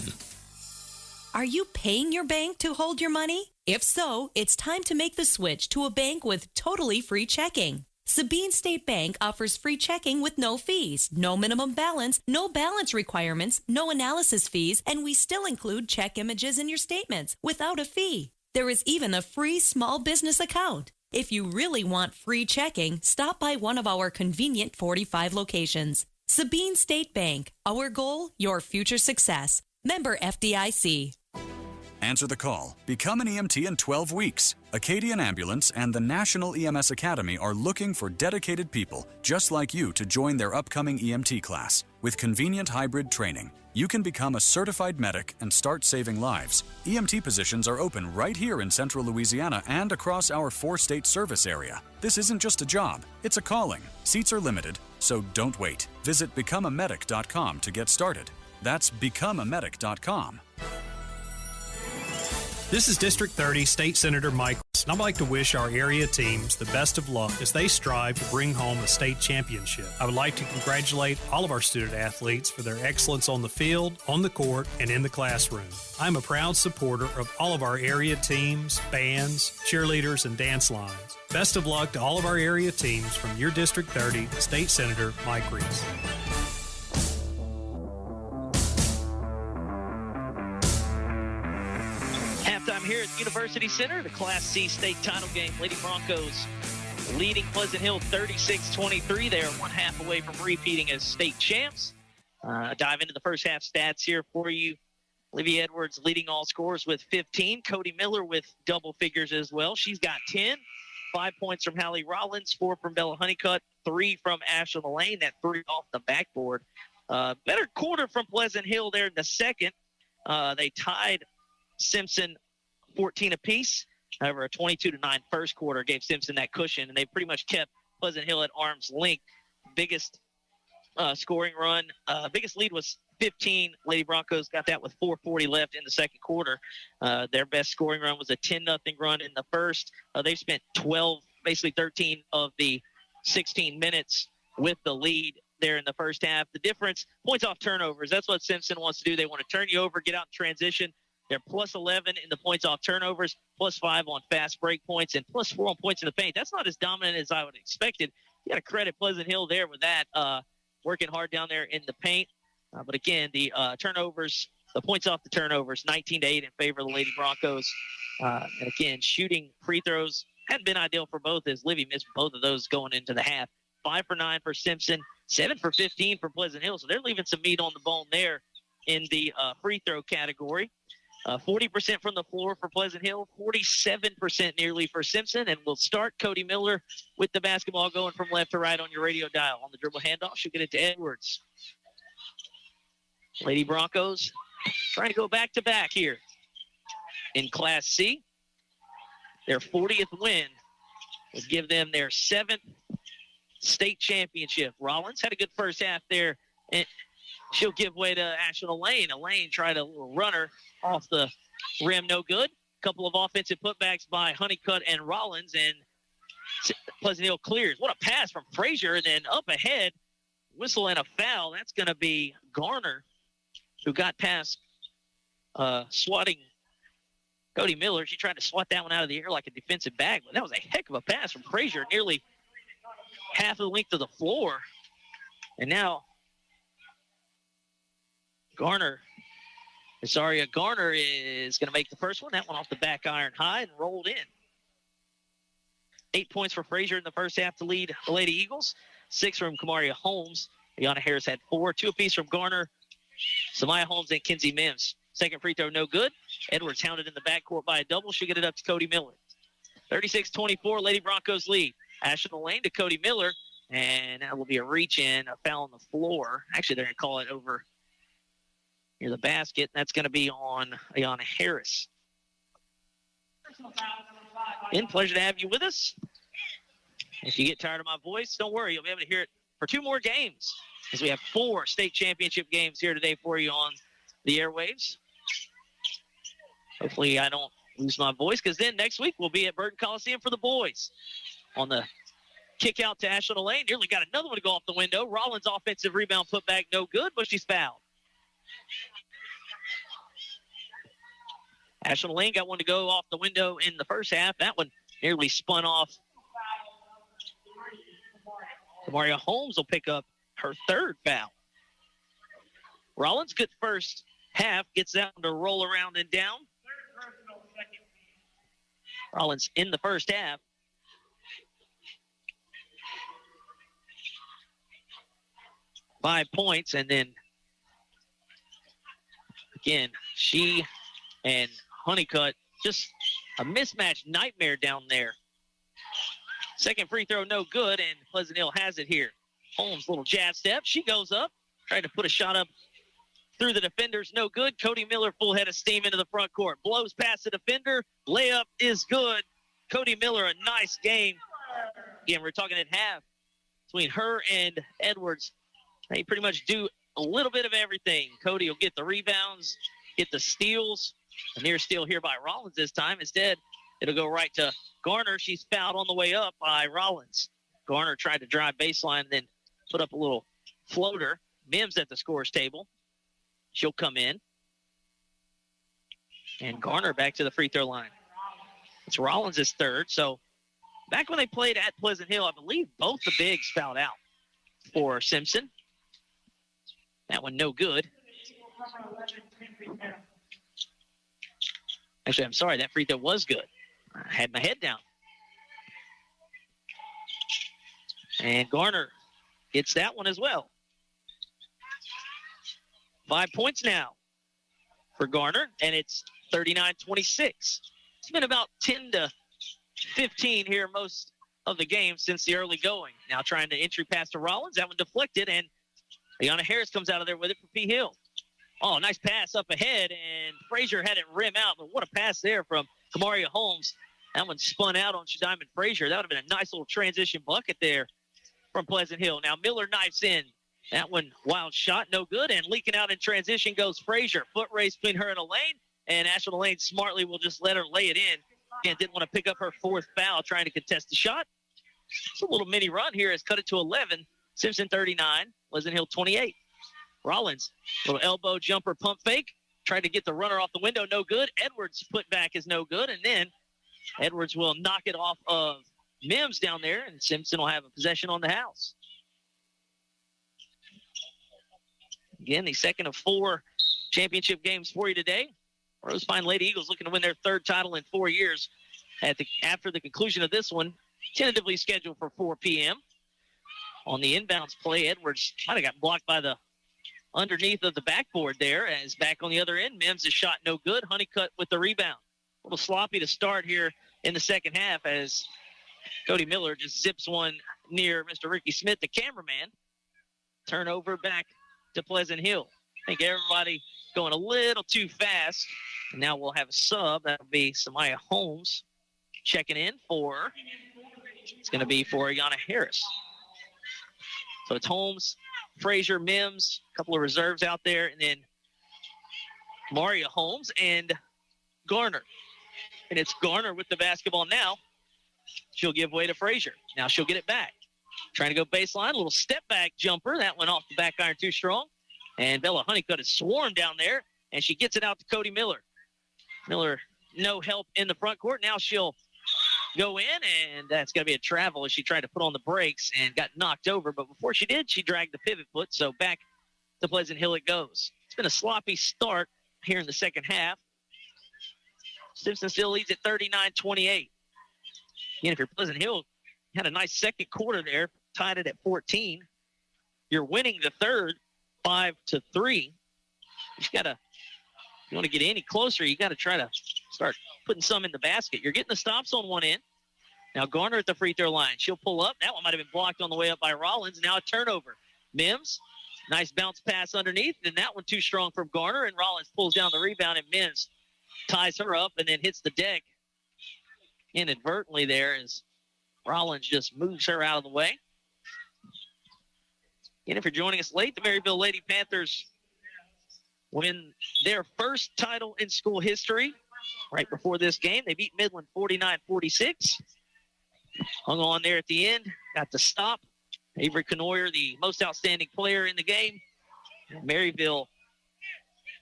Are you paying your bank to hold your money? If so, it's time to make the switch to a bank with totally free checking. Sabine State Bank offers free checking with no fees, no minimum balance, no balance requirements, no analysis fees, and we still include check images in your statements without a fee. There is even a free small business account. If you really want free checking, stop by one of our convenient 45 locations. Sabine State Bank. Our goal, your future success. Member FDIC. Answer the call. Become an EMT in 12 weeks. Acadian Ambulance and the National EMS Academy are looking for dedicated people just like you to join their upcoming EMT class. With convenient hybrid training, you can become a certified medic and start saving lives. EMT positions are open right here in central Louisiana and across our 4-state service area. This isn't just a job, it's a calling. Seats are limited, so don't wait. Visit becomeamedic.com to get started. That's becomeamedic.com. This is District 30 State Senator Mike, and I'd like to wish our area teams the best of luck as they strive to bring home a state championship. I would like to congratulate all of our student athletes for their excellence on the field, on the court, and in the classroom. I'm a proud supporter of all of our area teams, bands, cheerleaders, and dance lines. Best of luck to all of our area teams from your District 30 State Senator Mike Reese. Halftime here at University Center, the Class C state title game. Lady Broncos leading Pleasant Hill 36-23. They are one half away from repeating as state champs. Dive into the first half stats here for you. Olivia Edwards leading all scorers with 15. Cody Miller with double figures as well. She's got 10. 5 points from Hallie Rollins, 4 from Bella Honeycutt, 3 from Ashley Lane. That 3 off the backboard. Better quarter from Pleasant Hill there in the second. They tied Simpson 14 apiece. However, a 22-9 first quarter gave Simpson that cushion, and they pretty much kept Pleasant Hill at arm's length. Biggest scoring run, biggest lead was 15. Lady Broncos got that with 4:40 left in the second quarter. Their best scoring run was a 10-0 run in the first. They spent 13 of the 16 minutes with the lead there in the first half. The difference, points off turnovers. That's what Simpson wants to do. They want to turn you over, get out in transition. They're plus 11 in the points off turnovers, plus 5 on fast break points, and plus 4 on points in the paint. That's not as dominant as I would have expected. You got to credit Pleasant Hill there with that, working hard down there in the paint. But again, the turnovers the points off the turnovers, 19-8 in favor of the Lady Broncos. And again, shooting free throws hadn't been ideal for both as Livy missed both of those going into the half. 5 for 9 for Simpson, 7 for 15 for Pleasant Hill. So they're leaving some meat on the bone there in the free throw category. 40% from the floor for Pleasant Hill, 47% nearly for Simpson. And we'll start Cody Miller with the basketball going from left to right on your radio dial. On the dribble handoff, she'll get it to Edwards. Lady Broncos trying to go back-to-back here in Class C. Their 40th win would give them their 7th state championship. Rollins had a good first half there, and she'll give way to Ashton Elaine. Elaine tried a little runner off the rim, no good. A couple of offensive putbacks by Honeycutt and Rollins, and Pleasant Hill clears. What a pass from Frazier, and then up ahead, whistle and a foul. That's going to be Garner, who got past swatting Cody Miller. She tried to swat that one out of the air like a defensive bag, but that was a heck of a pass from Frazier, nearly half the length of the floor. And now Garner is going to make the first one. That one off the back iron high and rolled in. 8 points for Frazier in the first half to lead the Lady Eagles. 6 from Kamaria Holmes. Ayanna Harris had 4. 2 apiece from Garner, Samaya Holmes, and Kinsey Mims. Second free throw, no good. Edwards hounded in the backcourt by a double. She'll get it up to Cody Miller. 36-24, Lady Broncos lead. Ashton Lane to Cody Miller, and that will be a reach-in, a foul on the floor. Actually, they're going to call it over near the basket. That's going to be on Ayanna Harris. Again, pleasure to have you with us. If you get tired of my voice, don't worry. You'll be able to hear it for 2 more games, as we have 4 state championship games here today for you on the airwaves. Hopefully I don't lose my voice, because then next week we'll be at Burton Coliseum for the boys. On the kick out to Ashton Lane, nearly got another one to go off the window. Rollins offensive rebound put back, no good, but she's fouled. Ashton Lane got one to go off the window in the first half. That one nearly spun off. Kamaria Holmes will pick up her 3rd foul. Rollins, good first half, gets that one to roll around and down. Rollins in the first half. Five points, and then again, she and Honeycutt, just a mismatch nightmare down there. Second free throw, no good, and Pleasant Hill has it here. Holmes, little jab step. She goes up, trying to put a shot up through the defenders, no good. Cody Miller, full head of steam into the front court. Blows past the defender. Layup is good. Cody Miller, a nice game. Again, we're talking at half between her and Edwards. They pretty much do a little bit of everything. Cody will get the rebounds, get the steals. A near steal here by Rollins this time. Instead, it'll go right to Garner. She's fouled on the way up by Rollins. Garner tried to drive baseline and then put up a little floater. Mims at the scores table. She'll come in. And Garner back to the free throw line. It's Rollins' 3rd. So back when they played at Pleasant Hill, I believe both the bigs fouled out for Simpson. That one no good. Actually, I'm sorry. That free throw was good. I had my head down. And Garner gets that one as well. 5 points now for Garner, and it's 39-26. It's been about 10 to 15 here most of the game since the early going. Now trying to entry pass to Rollins. That one deflected, and Ayanna Harris comes out of there with it for P. Hill. Oh, nice pass up ahead, and Frazier had it rim out, but what a pass there from Kamaria Holmes. That one spun out on Shadiman Frazier. That would have been a nice little transition bucket there from Pleasant Hill. Now Miller knifes in. That one, wild shot, no good, and leaking out in transition goes Frazier. Foot race between her and Elaine, and Ashton Elaine smartly will just let her lay it in, and didn't want to pick up her 4th foul trying to contest the shot. It's a little mini run here. Has cut it to 11. Simpson 39, Pleasant Hill 28. Rollins, little elbow jumper pump fake. Tried to get the runner off the window, no good. Edwards' put back is no good, and then Edwards will knock it off of Mims down there, and Simpson will have a possession on the house. Again, the second of 4 championship games for you today. Rose Pine Lady Eagles looking to win their third title in 4 years. After the conclusion of this one, tentatively scheduled for 4 p.m. On the inbounds play, Edwards might have got blocked by the underneath of the backboard there. As back on the other end, Mims' shot no good. Honeycutt with the rebound. A little sloppy to start here in the second half as Cody Miller just zips one near Mr. Ricky Smith, the cameraman. Turnover back to Pleasant Hill. I think everybody going a little too fast. And now we'll have a sub. That'll be Samaya Holmes checking in for, it's going to be for Ayanna Harris. So it's Holmes, Frazier, Mims, a couple of reserves out there, and then Maria Holmes and Garner. And it's Garner with the basketball now. She'll give way to Frazier. Now she'll get it back. Trying to go baseline, a little step back jumper. That went off the back iron too strong. And Bella Honeycutt is swarmed down there, and she gets it out to Cody Miller. Miller, no help in the front court. Now she'll go in, and that's going to be a travel as she tried to put on the brakes and got knocked over. But before she did, she dragged the pivot foot. So back to Pleasant Hill it goes. It's been a sloppy start here in the second half. Simpson still leads at 39-28. Again, if you're Pleasant Hill, you had a nice second quarter there, tied it at 14. You're winning the third 5-3. You want to get any closer, you got to try to start putting some in the basket. You're getting the stops on one end. Now Garner at the free throw line. She'll pull up. That one might have been blocked on the way up by Rollins. Now a turnover. Mims, nice bounce pass underneath, and that one too strong from Garner, and Rollins pulls down the rebound, and Mims ties her up and then hits the deck inadvertently there as Rollins just moves her out of the way. And if you're joining us late, the Maryville Lady Panthers win their first title in school history. Right before this game, they beat Midland 49-46. Hung on there at the end, got the stop. Avery Canoyer, the most outstanding player in the game. And Maryville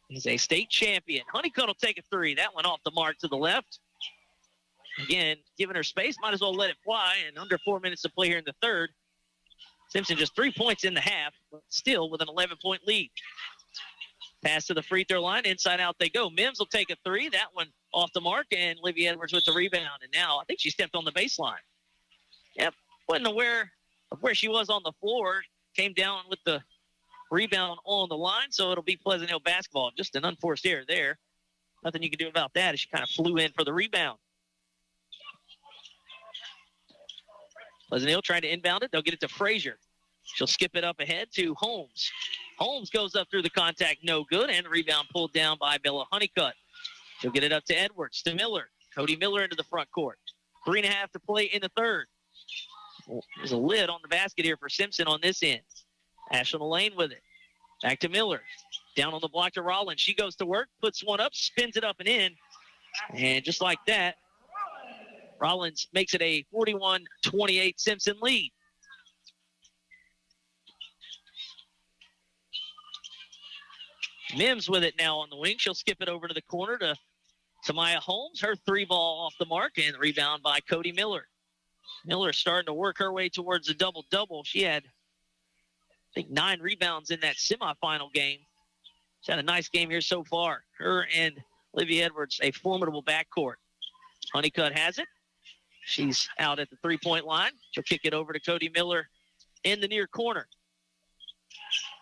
is a state champion. Honeycutt will take a three. That went off the mark to the left. Again, giving her space, might as well let it fly. And under 4 minutes to play here in the third. Simpson just 3 points in the half, but still with an 11-point lead. Pass to the free throw line. Inside out they go. Mims will take a three. That one off the mark, and Livy Edwards with the rebound. And now I think she stepped on the baseline. Yep, wasn't aware of where she was on the floor. Came down with the rebound on the line, so it'll be Pleasant Hill basketball. Just an unforced error there. Nothing you can do about that as she kind of flew in for the rebound. Pleasant Hill trying to inbound it. They'll get it to Frazier. She'll skip it up ahead to Holmes. Holmes goes up through the contact, no good, and the rebound pulled down by Bella Honeycutt. She'll get it up to Edwards, to Miller. Cody Miller into the front court. 3.5 to play in the third. There's a lid on the basket here for Simpson on this end. Ashland Lane with it. Back to Miller. Down on the block to Rollins. She goes to work, puts one up, spins it up and in. And just like that, Rollins makes it a 41-28 Simpson lead. Mims with it now on the wing. She'll skip it over to the corner to Samaya Holmes. Her three ball off the mark, and the rebound by Cody Miller. Miller starting to work her way towards a double-double. She had, I think, 9 rebounds in that semifinal game. She's had a nice game here so far. Her and Livy Edwards, a formidable backcourt. Honeycutt has it. She's out at the three-point line. She'll kick it over to Cody Miller in the near corner.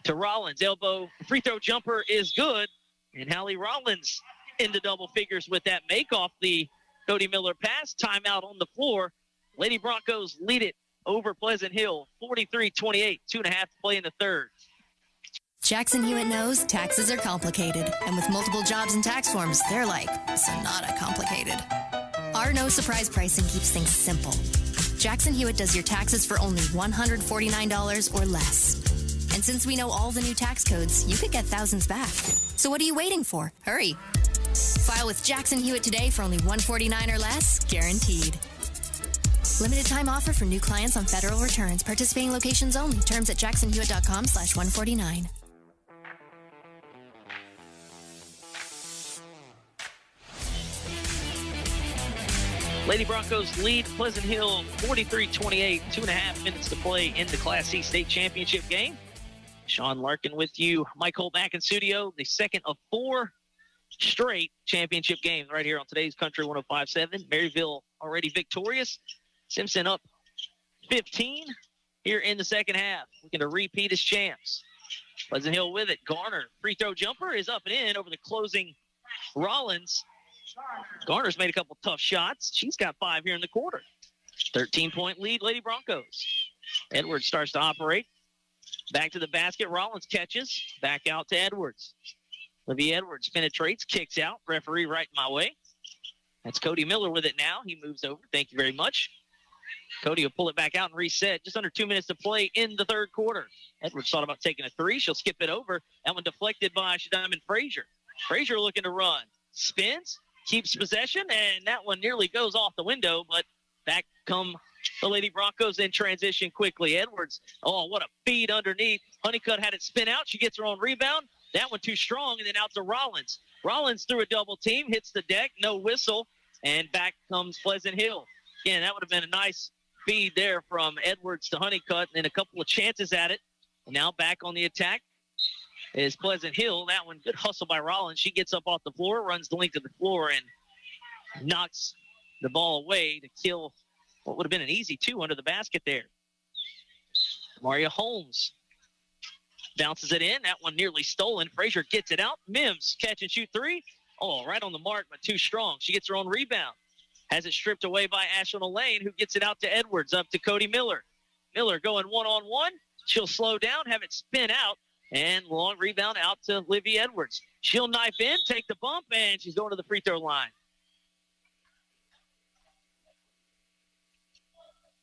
To Rollins, elbow, free throw jumper is good. And Hallie Rollins into double figures with that make off the Cody Miller pass. Timeout on the floor. Lady Broncos lead it over Pleasant Hill, 43-28, 2.5 to play in the third. Jackson Hewitt knows taxes are complicated, and with multiple jobs and tax forms, they're like Sonata complicated. Our no surprise pricing keeps things simple. Jackson Hewitt does your taxes for only $149 or less. And since we know all the new tax codes, you could get thousands back. So what are you waiting for? Hurry. File with Jackson Hewitt today for only $149 or less, guaranteed. Limited time offer for new clients on federal returns. Participating locations only. Terms at jacksonhewitt.com/149. Lady Broncos lead Pleasant Hill 43-28, 2.5 minutes to play in the Class C state championship game. Sean Larken with you. Mike Holt back in studio. The second of 4 straight championship games right here on today's Country 105.7. Maryville already victorious. Simpson up 15 here in the second half. Looking to repeat as champs. Pleasant Hill with it. Garner, free throw jumper is up and in over the closing Rollins. Garner's made a couple tough shots. She's got 5 here in the quarter. 13-point lead, Lady Broncos. Edwards starts to operate. Back to the basket. Rollins catches. Back out to Edwards. Olivia Edwards penetrates, kicks out. Referee right my way. That's Cody Miller with it now. He moves over. Thank you very much. Cody will pull it back out and reset. Just under 2 minutes to play in the third quarter. Edwards thought about taking a 3. She'll skip it over. That one deflected by Shadiman Frazier. Frazier looking to run. Spins, keeps possession, and that one nearly goes off the window, but back come the Lady Broncos in transition quickly. Edwards, oh, what a feed underneath. Honeycutt had it spin out. She gets her own rebound. That one too strong, and then out to Rollins. Rollins through a double team, hits the deck, no whistle, and back comes Pleasant Hill. Again, that would have been a nice feed there from Edwards to Honeycutt, and then a couple of chances at it. And now back on the attack is Pleasant Hill. That one, good hustle by Rollins. She gets up off the floor, runs the length of the floor, and knocks the ball away to kill what would have been an easy 2 under the basket there. Maria Holmes bounces it in. That one nearly stolen. Frazier gets it out. Mims, catch and shoot 3. Oh, right on the mark, but too strong. She gets her own rebound. Has it stripped away by Ashlyn Lane, who gets it out to Edwards, up to Cody Miller. Miller going one-on-one. She'll slow down, have it spin out, and long rebound out to Livy Edwards. She'll knife in, take the bump, and she's going to the free throw line.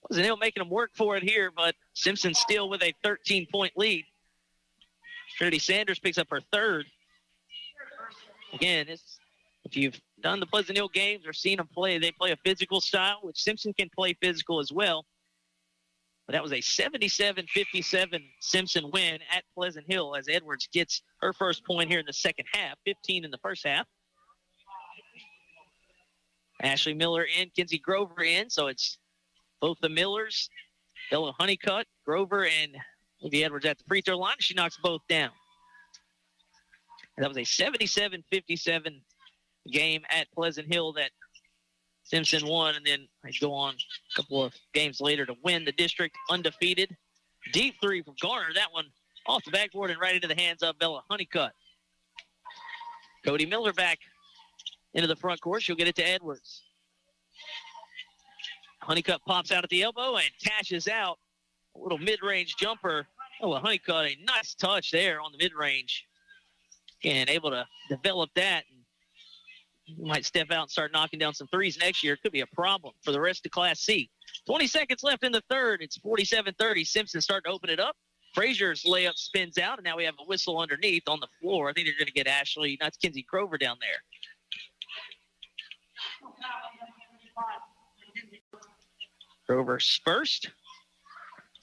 Pleasant Hill making them work for it here, but Simpson still with a 13-point lead. Trinity Sanders picks up her 3rd. Again, if you've done the Pleasant Hill games or seen them play, they play a physical style, which Simpson can play physical as well. But that was a 77-57 Simpson win at Pleasant Hill as Edwards gets her first point here in the second half, 15 in the first half. Ashley Miller in, Kinsey Grover in, so it's both the Millers, Bella Honeycutt, Grover, and Livy Edwards at the free throw line. She knocks both down. And that was a 77-57 game at Pleasant Hill that Simpson won, and then they go on a couple of games later to win the district undefeated. Deep 3 from Garner. That one off the backboard and right into the hands of Bella Honeycutt. Cody Miller back into the front court. She'll get it to Edwards. Honeycutt pops out at the elbow and cashes out. A little mid-range jumper. Oh, Honeycutt, a nice touch there on the mid-range. And able to develop that. You might step out and start knocking down some 3s next year. It could be a problem for the rest of Class C. 20 seconds left in the third. It's 47-30. Simpson starting to open it up. Frazier's layup spins out, and now we have a whistle underneath on the floor. I think they're going to get Ashley, not Kinsey Grover down there. Grover's first.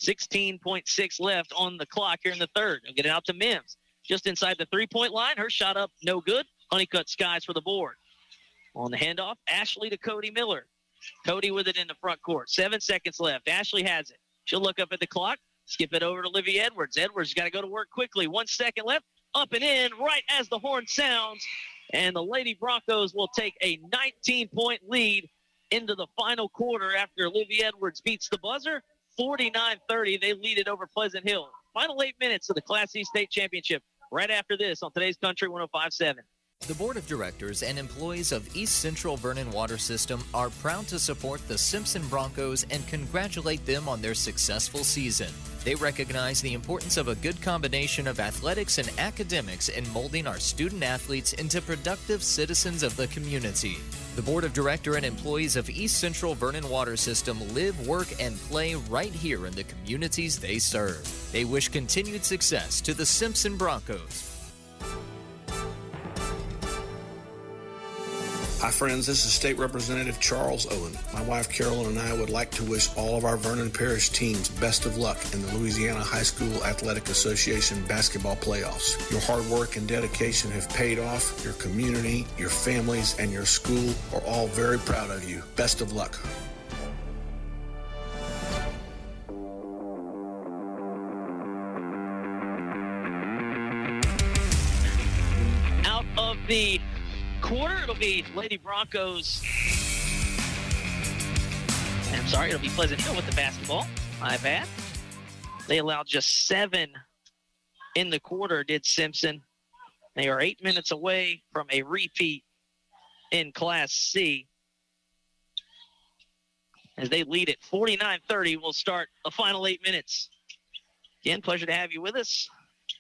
16.6 left on the clock here in the third. They'll get it out to Mims. Just inside the three-point line. Her shot up, no good. Honeycutt skies for the board. On the handoff, Ashley to Cody Miller. Cody with it in the front court. 7 seconds left. Ashley has it. She'll look up at the clock. Skip it over to Livy Edwards. Edwards got to go to work quickly. 1 second left. Up and in right as the horn sounds. And the Lady Broncos will take a 19-point lead into the final quarter after Livy Edwards beats the buzzer. 49-30. They lead it over Pleasant Hill. Final 8 minutes of the Class C State Championship. Right after this on today's Country 105.7. The Board of Directors and employees of East Central Vernon Water System are proud to support the Simpson Broncos and congratulate them on their successful season. They recognize the importance of a good combination of athletics and academics in molding our student athletes into productive citizens of the community. The Board of Directors and employees of East Central Vernon Water System live, work, and play right here in the communities they serve. They wish continued success to the Simpson Broncos. Hi friends, this is State Representative Charles Owen. My wife Carolyn and I would like to wish all of our Vernon Parish teams best of luck in the Louisiana High School Athletic Association basketball playoffs. Your hard work and dedication have paid off. Your community, your families, and your school are all very proud of you. Best of luck. the quarter. It'll be Lady Broncos. I'm sorry, it'll be Pleasant Hill with the basketball. My bad. They allowed just 7 in the quarter, did Simpson. They are 8 minutes away from a repeat in Class C. As they lead it 49-30, we'll start the final 8 minutes. Again, pleasure to have you with us.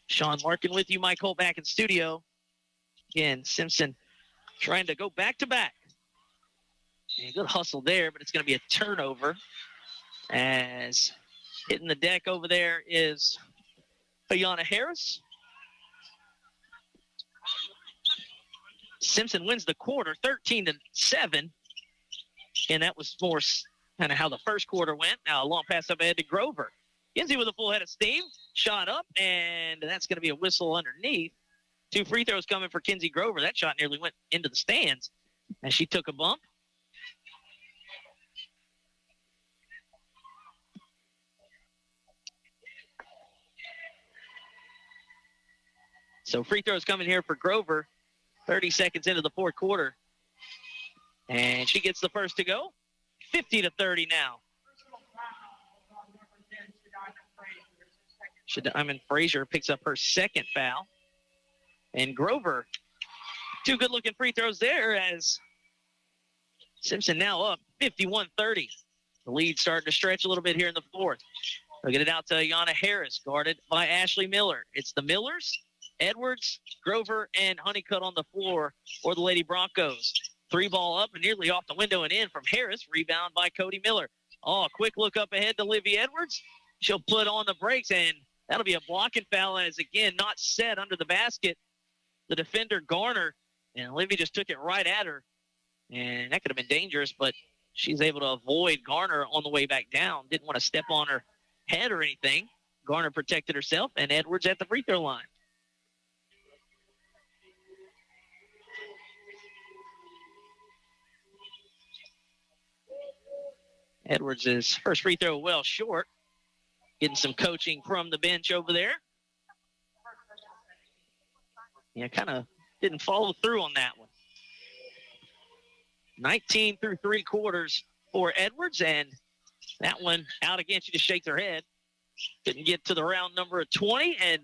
Sean Larken with you, Mike Holt back in studio. Again, Simpson trying to go back-to-back. A good hustle there, but it's going to be a turnover. As hitting the deck over there is Ayanna Harris. Simpson wins the quarter 13-7. And that was more kind of how the first quarter went. Now a long pass up ahead to Grover. Kinsey with a full head of steam. Shot up, and that's going to be a whistle underneath. 2 free throws coming for Kinsey Grover. That shot nearly went into the stands as she took a bump. So free throws coming here for Grover. 30 seconds into the fourth quarter. And she gets the first to go. 50-30 now. Frazier picks up her second foul. And Grover, 2 good-looking free throws there as Simpson now up 51-30. The lead starting to stretch a little bit here in the fourth. They'll get it out to Ayanna Harris, guarded by Ashley Miller. It's the Millers, Edwards, Grover, and Honeycutt on the floor for the Lady Broncos. 3-ball up and nearly off the window and in from Harris. Rebound by Cody Miller. Oh, a quick look up ahead to Livy Edwards. She'll put on the brakes, and that'll be a blocking foul as, again, not set under the basket. The defender, Garner, and Livy just took it right at her. And that could have been dangerous, but she's able to avoid Garner on the way back down. Didn't want to step on her head or anything. Garner protected herself, and Edwards at the free throw line. Edwards' first free throw well short. Getting some coaching from the bench over there. Yeah, kind of didn't follow through on that one. 19 through 3 quarters for Edwards, and that one out again. She just shakes her head. Couldn't get to the round number of 20, and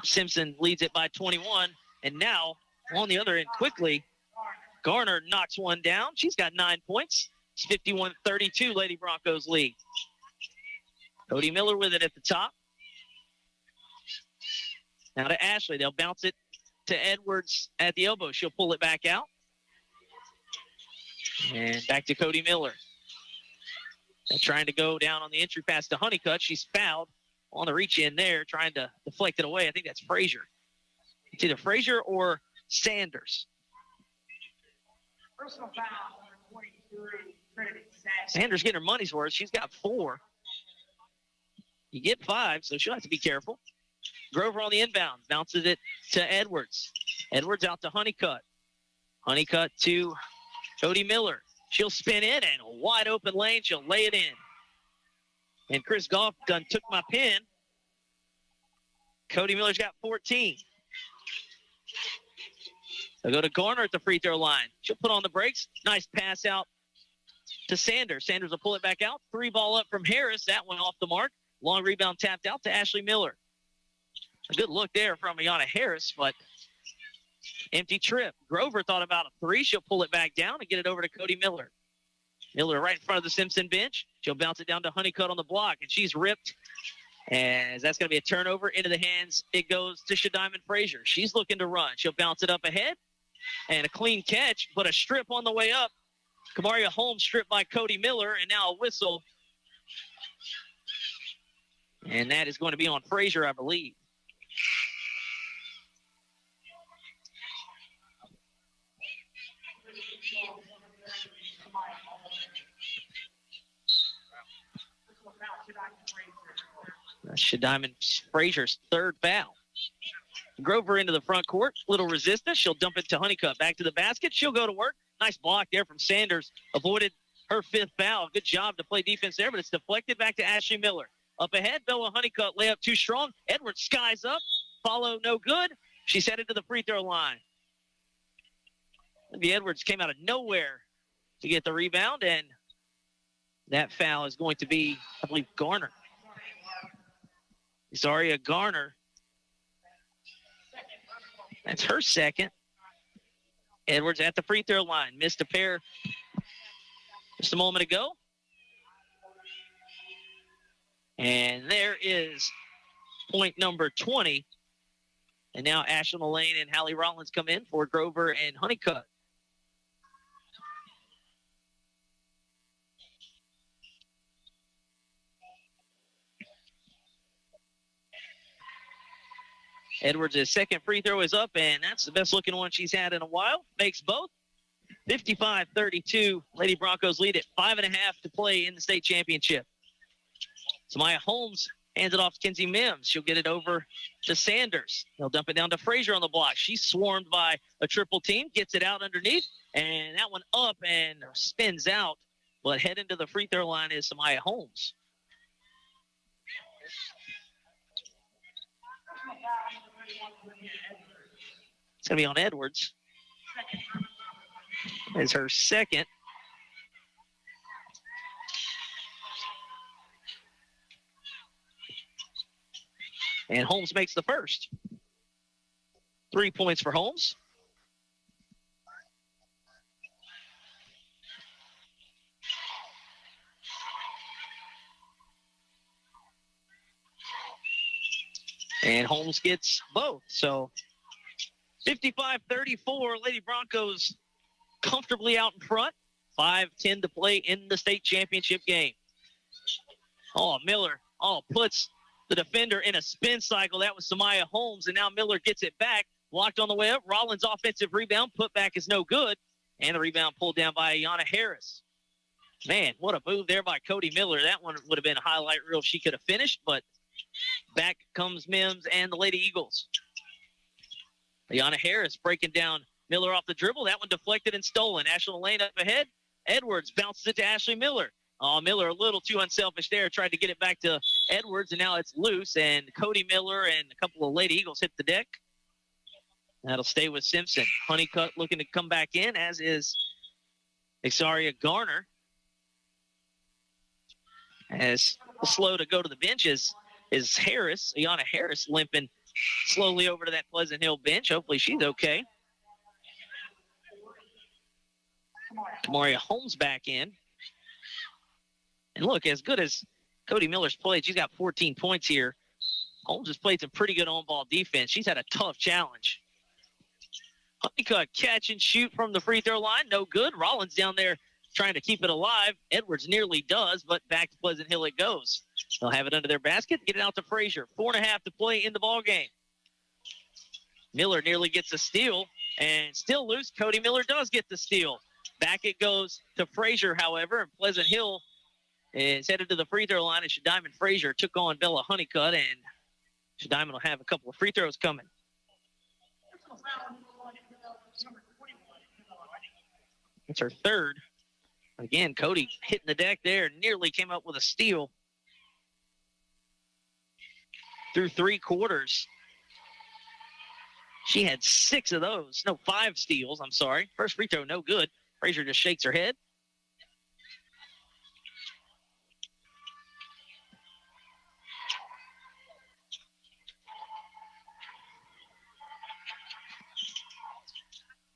Simpson leads it by 21. And now, on the other end quickly, Garner knocks one down. She's got 9 points. It's 51-32, Lady Broncos lead. Cody Miller with it at the top. Now to Ashley. They'll bounce it to Edwards at the elbow. She'll pull it back out. And back to Cody Miller. They're trying to go down on the entry pass to Honeycutt. She's fouled on the reach in there, trying to deflect it away. I think that's Frazier. It's either Frazier or Sanders. Personal foul, number 23. Sanders getting her money's worth. She's got 4. You get 5, so she'll have to be careful. Grover on the inbound. Bounces it to Edwards. Edwards out to Honeycutt. Honeycutt to Cody Miller. She'll spin in, and a wide open lane. She'll lay it in. And Chris Goff done took my pin. Cody Miller's got 14. They'll go to Garner at the free throw line. She'll put on the brakes. Nice pass out to Sanders. Sanders will pull it back out. 3-ball up from Harris. That one off the mark. Long rebound tapped out to Ashley Miller. A good look there from Ayanna Harris, but empty trip. Grover thought about a 3. She'll pull it back down and get it over to Cody Miller. Miller right in front of the Simpson bench. She'll bounce it down to Honeycutt on the block, and she's ripped. As that's going to be a turnover into the hands. It goes to Shadiman Frazier. She's looking to run. She'll bounce it up ahead. And a clean catch, but a strip on the way up. Kamaria Holmes stripped by Cody Miller, and now a whistle. And that is going to be on Frazier, I believe. Shadiman Frazier's 3rd foul. Grover into the front court. Little resistance. She'll dump it to Honeycutt. Back to the basket. She'll go to work. Nice block there from Sanders. Avoided her 5th foul. Good job to play defense there, but it's deflected back to Ashley Miller. Up ahead, Bella Honeycutt. Layup too strong. Edwards skies up. Follow no good. She's headed to the free throw line. Olivia Edwards came out of nowhere to get the rebound, and that foul is going to be, I believe, Garner. Zaria Garner. That's her second. Edwards at the free throw line. Missed a pair just a moment ago. And there is point number 20. And now Ashley Lane and Hallie Rollins come in for Grover and Honeycutt. Edwards' second free throw is up, and that's the best looking one she's had in a while. Makes both. 55-32. Lady Broncos lead at 5.5 to play in the state championship. Samaya Holmes hands it off to Kenzie Mims. She'll get it over to Sanders. They'll dump it down to Frazier on the block. She's swarmed by a triple team, gets it out underneath, and that one up and spins out. But heading to the free throw line is Samaya Holmes. It's going to be on Edwards. It's her second. And Holmes makes the first. 3 points for Holmes. And Holmes gets both. So 55-34, Lady Broncos comfortably out in front. 5:10 to play in the state championship game. Miller puts the defender in a spin cycle. That was Samaya Holmes, and now Miller gets it back. Blocked on the way up. Rollins' offensive rebound. Put back is no good. And the rebound pulled down by Ayanna Harris. Man, what a move there by Cody Miller. That one would have been a highlight reel if she could have finished, but back comes Mims and the Lady Eagles. Ayanna Harris breaking down Miller off the dribble. That one deflected and stolen. Ashley Lane up ahead. Edwards bounces it to Ashley Miller. Miller a little too unselfish there. Tried to get it back to Edwards, and now it's loose. And Cody Miller and a couple of Lady Eagles hit the deck. That'll stay with Simpson. Honeycutt looking to come back in, as is Xaria Garner. As slow to go to the benches is Harris. Ayanna Harris limping slowly over to that Pleasant Hill bench. Hopefully she's okay. Kamaria Holmes back in. And look, as good as Cody Miller's played, she's got 14 points here. Holmes has played some pretty good on-ball defense. She's had a tough challenge. Honeycutt catch and shoot from the free throw line. No good. Rollins down there trying to keep it alive. Edwards nearly does, but back to Pleasant Hill it goes. They'll have it under their basket. Get it out to Frazier. 4.5 to play in the ball game. Miller nearly gets a steal, and still loose. Cody Miller does get the steal. Back it goes to Frazier, however, and Pleasant Hill is headed to the free throw line, and Shadiman Frazier took on Bella Honeycutt, and Shadiman will have a couple of free throws coming. It's her third. Again, Cody hitting the deck there, nearly came up with a steal. Through 3 quarters, she had 6 of those. No, 5 steals, I'm sorry. First free throw, no good. Frazier just shakes her head.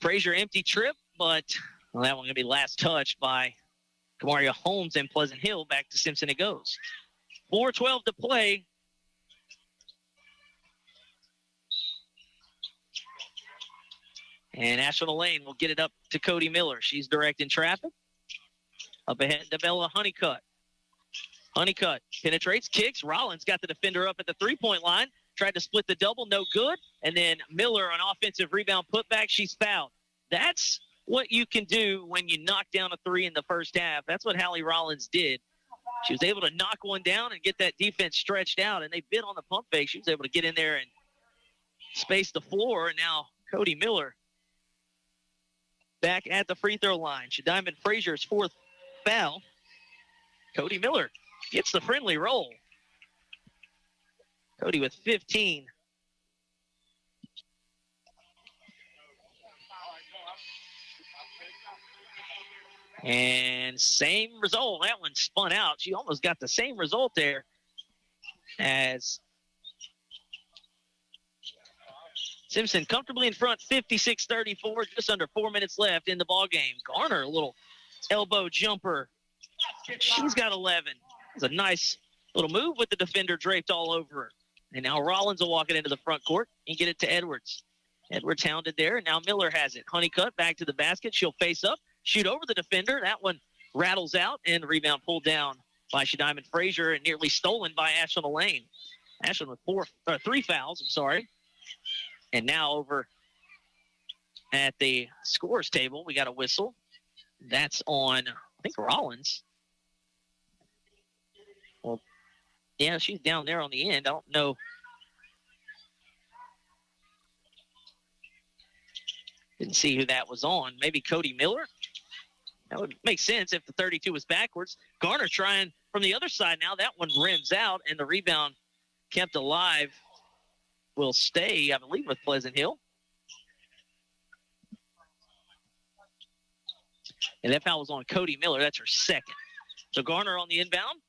Frazier empty trip, but that one going to be last touched by Kamaria Holmes and Pleasant Hill. Back to Simpson it goes. 4:12 to play. And Ashley Lane will get it up to Cody Miller. She's directing traffic. Up ahead to Bella Honeycutt. Honeycutt penetrates, kicks. Rollins got the defender up at the three-point line. Tried to split the double, no good. And then Miller, an offensive rebound putback, she's fouled. That's what you can do when you knock down a 3 in the first half. That's what Hallie Rollins did. She was able to knock one down and get that defense stretched out, and they bit on the pump fake. She was able to get in there and space the floor, and now Cody Miller back at the free throw line. Shadiman Frazier's 4th foul. Cody Miller gets the friendly roll. Cody with 15. And same result. That one spun out. She almost got the same result there as Simpson comfortably in front, 56-34, just under 4 minutes left in the ballgame. Garner, a little elbow jumper. She's got 11. It's a nice little move with the defender draped all over her. And now Rollins will walk it into the front court and get it to Edwards. Edwards hounded there. Now Miller has it. Honeycutt back to the basket. She'll face up, shoot over the defender. That one rattles out, and the rebound pulled down by Shadiman Frazier and nearly stolen by Ashlyn Lane. Ashlyn with 3 fouls, And now over at the scores table, we got a whistle. That's on, I think, Rollins. Well, yeah, she's down there on the end. I don't know. Didn't see who that was on. Maybe Cody Miller? That would make sense if the 32 was backwards. Garner trying from the other side now. That one rims out, and the rebound kept alive will stay, I believe, with Pleasant Hill. And that foul was on Cody Miller. That's her second. So Garner on the inbound.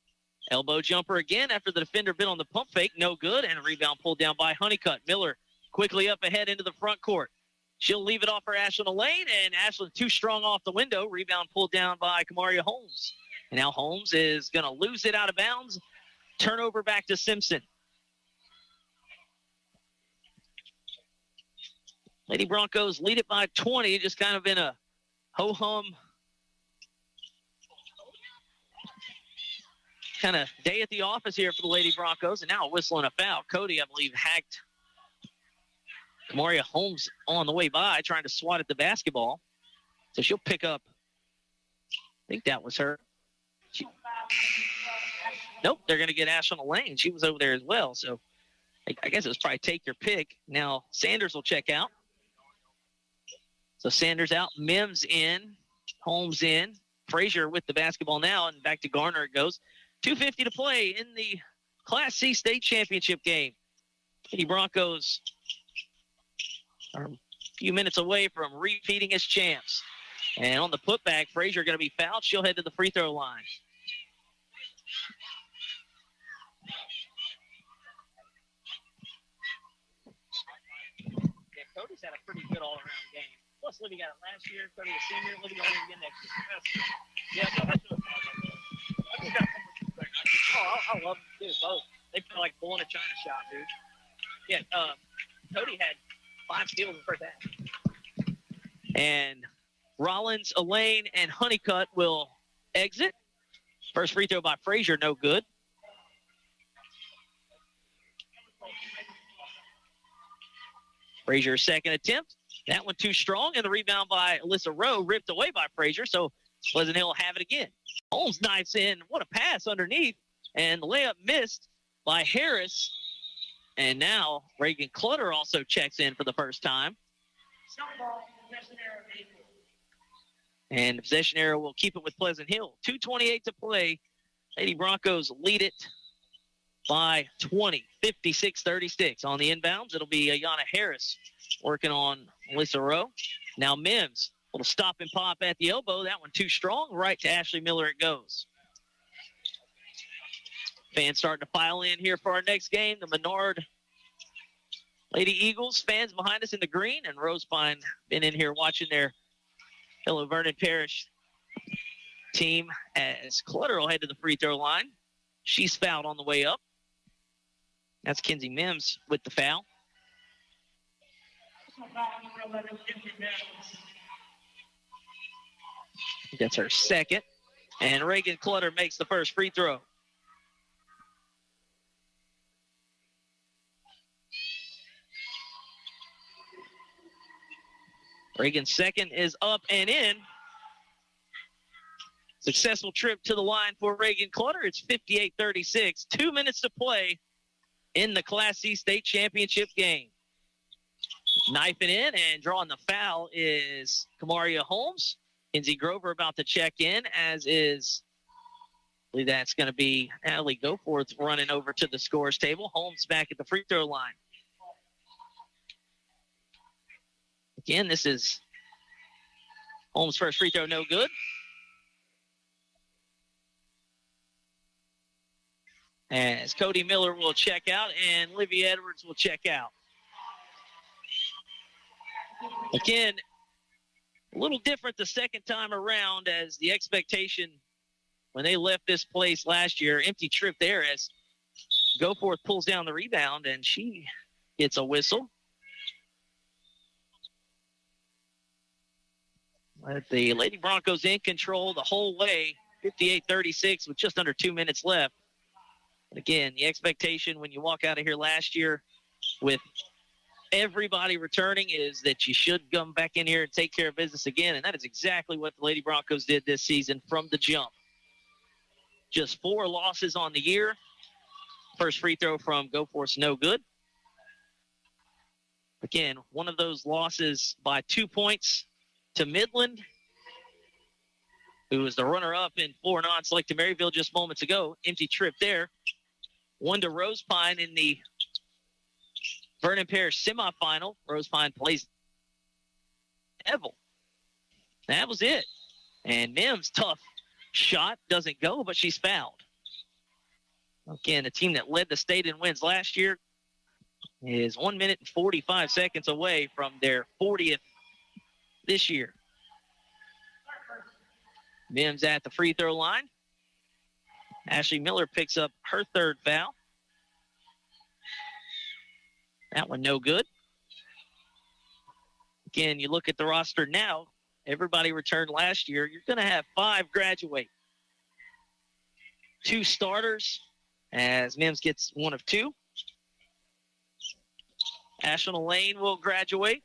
Elbow jumper again after the defender bit on the pump fake. No good. And a rebound pulled down by Honeycutt. Miller quickly up ahead into the front court. She'll leave it off for Ashlyn Lane, and Ashlyn too strong off the window. Rebound pulled down by Kamaria Holmes. And now Holmes is going to lose it out of bounds. Turnover back to Simpson. Lady Broncos lead it by 20, just kind of in a ho-hum kind of day at the office here for the Lady Broncos. And now a whistle and a foul. Cody, I believe, hacked Kamaria Holmes on the way by, trying to swat at the basketball. So she'll pick up, I think that was her. Nope, they're going to get Ashlyn Lane. She was over there as well. So I guess it was probably take your pick. Now Sanders will check out. So Sanders out, Mims in, Holmes in, Frazier with the basketball now, and back to Garner it goes. 2:50 to play in the Class C state championship game. Lady Broncos are a few minutes away from repeating as champs. And on the putback, Frazier going to be fouled. She'll head to the free throw line. Yeah, Cody's had a pretty good all-around game. Plus, Libby got it last year. Cody was senior. Libby got it again next year. Yeah, that's what I love them, too, both. They feel like pulling a China shot, dude. Yeah, Cody had 5 steals in the first half. And Rollins, Elaine, and Honeycutt will exit. First free throw by Frazier, no good. Frazier's second attempt. That one too strong, and the rebound by Alyssa Rowe ripped away by Frazier, so Pleasant Hill will have it again. Holmes knifes in. What a pass underneath, and the layup missed by Harris. And now Reagan Clutter also checks in for the first time. And the possession arrow will keep it with Pleasant Hill. 2:28 to play. Lady Broncos lead it by 20, 56-36. On the inbounds, it'll be Ayanna Harris working on Alyssa Rowe. Now Mims, little stop and pop at the elbow. That one too strong. Right to Ashley Miller it goes. Fans starting to file in here for our next game. The Menard Lady Eagles fans behind us in the green, and Rose Pine been in here watching their fellow Vernon Parish team as Clutter will head to the free throw line. She's fouled on the way up. That's Kenzie Mims with the foul. That's her second. And Reagan Clutter makes the first free throw. Reagan's second is up and in. Successful trip to the line for Reagan Clutter. It's 58-36. 2 minutes to play in the Class C state championship game. Knifing in and drawing the foul is Kamaria Holmes. Kinsey Grover about to check in, as is, I believe that's going to be Allie Goforth running over to the scores table. Holmes back at the free throw line. Again, this is Holmes' first free throw, no good. as Cody Miller will check out and Livy Edwards will check out. Again, a little different the second time around, as the expectation when they left this place last year, empty trip there as Goforth pulls down the rebound and she gets a whistle. But the Lady Broncos in control the whole way, 58-36 with just under 2 minutes left. And again, the expectation when you walk out of here last year with everybody returning is that you should come back in here and take care of business again, and that is exactly what the Lady Broncos did this season from the jump. Just 4 losses on the year. First free throw from Goforth, no good. Again, one of those losses by 2 points to Midland, who was the runner-up in 4 non-select to Maryville just moments ago. Empty trip there. 1 to Rose Pine in the Vernon Parish semifinal. Rose Pine plays Neville. That was it. And Mims, tough shot, doesn't go, but she's fouled. Again, a team that led the state in wins last year is 1 minute and 45 seconds away from their 40th this year. Mims at the free throw line. Ashley Miller picks up her 3rd foul. That one no good. Again, you look at the roster now, everybody returned last year. You're going to have 5 graduate. 2 starters, as Mims gets 1 of 2. Ashland Lane will graduate.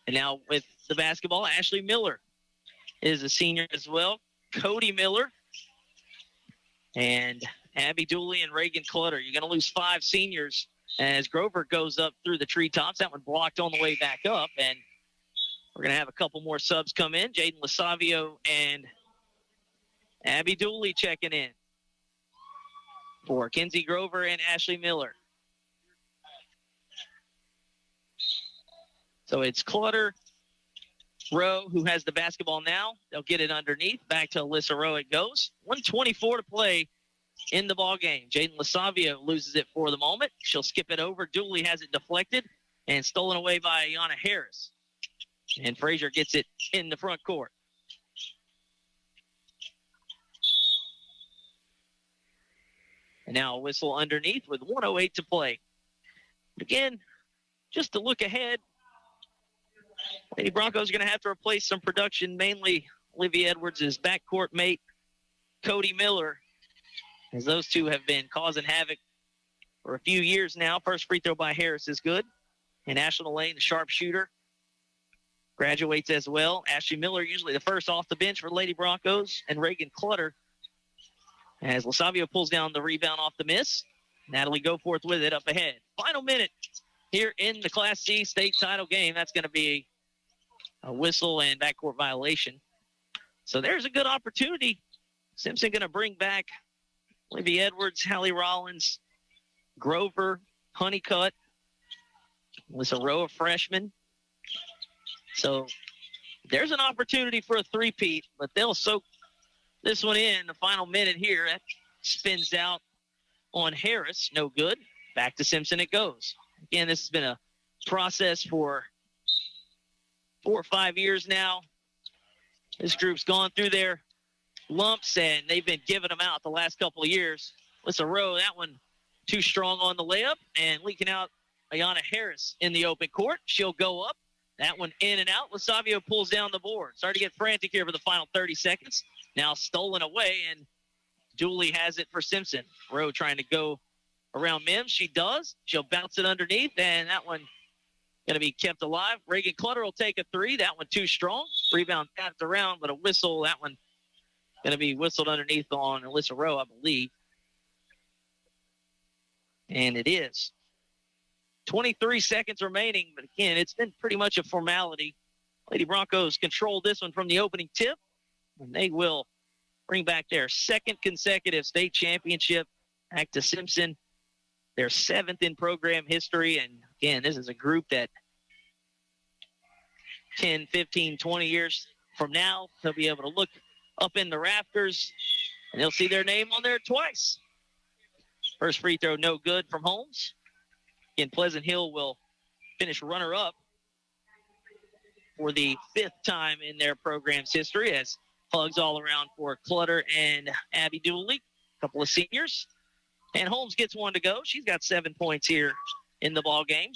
And now with the basketball, Ashley Miller is a senior as well. Cody Miller and Abby Dooley and Reagan Clutter. You're going to lose 5 seniors as Grover goes up through the treetops. That one blocked on the way back up. And we're going to have a couple more subs come in. Jaden Lasavio and Abby Dooley checking in for Kinsey Grover and Ashley Miller. So it's Clutter, Rowe, who has the basketball now. They'll get it underneath. Back to Alyssa Rowe it goes. 1:24 to play in the ball game. Jaden Lasavio loses it for the moment. She'll skip it over. Dooley has it deflected and stolen away by Ayanna Harris. And Frazier gets it in the front court. And now a whistle underneath with 1:08 to play. Again, just to look ahead, Lady Broncos are going to have to replace some production, mainly Livy Edwards' backcourt mate, Cody Miller, as those two have been causing havoc for a few years now. First free throw by Harris is good. And Ashland Lane, the sharpshooter, graduates as well. Ashley Miller, usually the first off the bench for Lady Broncos, and Reagan Clutter, as Lasavio pulls down the rebound off the miss. Natalie Goforth with it up ahead. Final minute here in the Class C state title game. That's going to be a whistle and backcourt violation. So there's a good opportunity. Simpson going to bring back Libby Edwards, Hallie Rollins, Grover, Honeycutt, with a row of freshmen. So there's an opportunity for a three-peat, but they'll soak this one in the final minute here. That spins out on Harris. No good. Back to Simpson it goes. Again, this has been a process for 4 or 5 years now. This group's gone through their lumps, and they've been giving them out the last couple of years. What's a row? That one too strong on the layup, and leaking out Ayanna Harris in the open court. She'll go up. That one in and out. Lasavio pulls down the board. Starting to get frantic here for the final 30 seconds. Now stolen away, and Dooley has it for Simpson. Rowe trying to go around Mims. She does. She'll bounce it underneath, and that one going to be kept alive. Reagan Clutter will take a three. That one too strong. Rebound tapped around, but a whistle. That one going to be whistled underneath on Alyssa Rowe, I believe. And it is. 23 seconds remaining, but again, it's been pretty much a formality. Lady Broncos controlled this one from the opening tip, and they will bring back their second consecutive state championship back to Simpson, their 7th in program history. And again, this is a group that 10, 15, 20 years from now, they'll be able to look up in the rafters, and they'll see their name on there twice. First free throw, no good from Holmes. Again, Pleasant Hill will finish runner-up for the 5th time in their program's history as hugs all around for Clutter and Abby Dooley, a couple of seniors. And Holmes gets one to go. She's got 7 points here in the ball game.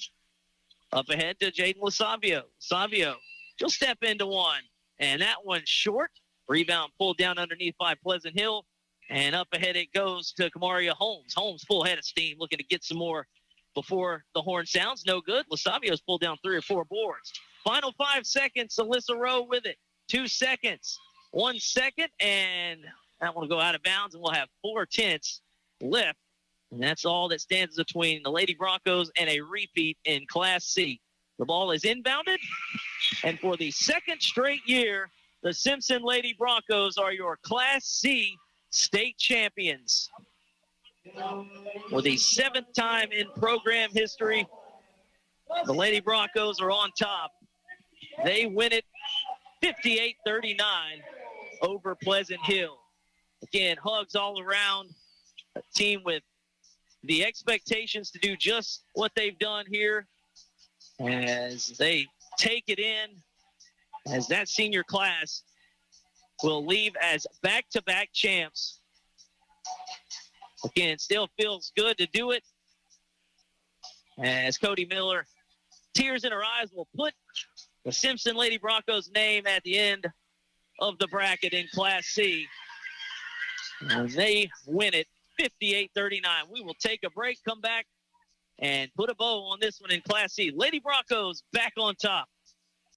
Up ahead to Jaden Lasavio. Savio, she'll step into one. And that one's short. Rebound pulled down underneath by Pleasant Hill. And up ahead it goes to Kamaria Holmes. Holmes full head of steam, looking to get some more before the horn sounds. No good. Lasavio's pulled down 3 or 4 boards. Final 5 seconds. Alyssa Rowe with it. 2 seconds. 1 second. And that one will go out of bounds. And we'll have 4/10 left. And that's all that stands between the Lady Broncos and a repeat in Class C. The ball is inbounded. And for the 2nd straight year, the Simpson Lady Broncos are your Class C state champions. For the 7th time in program history, the Lady Broncos are on top. They win it 58-39 over Pleasant Hill. Again, hugs all around. A team with the expectations to do just what they've done here as they take it in, as that senior class will leave as back-to-back champs. Again, still feels good to do it as Cody Miller, tears in her eyes, will put the Simpson Lady Broncos name at the end of the bracket in Class C. And they win it 58-39. We will take a break, come back, and put a bow on this one in Class C. Lady Broncos back on top.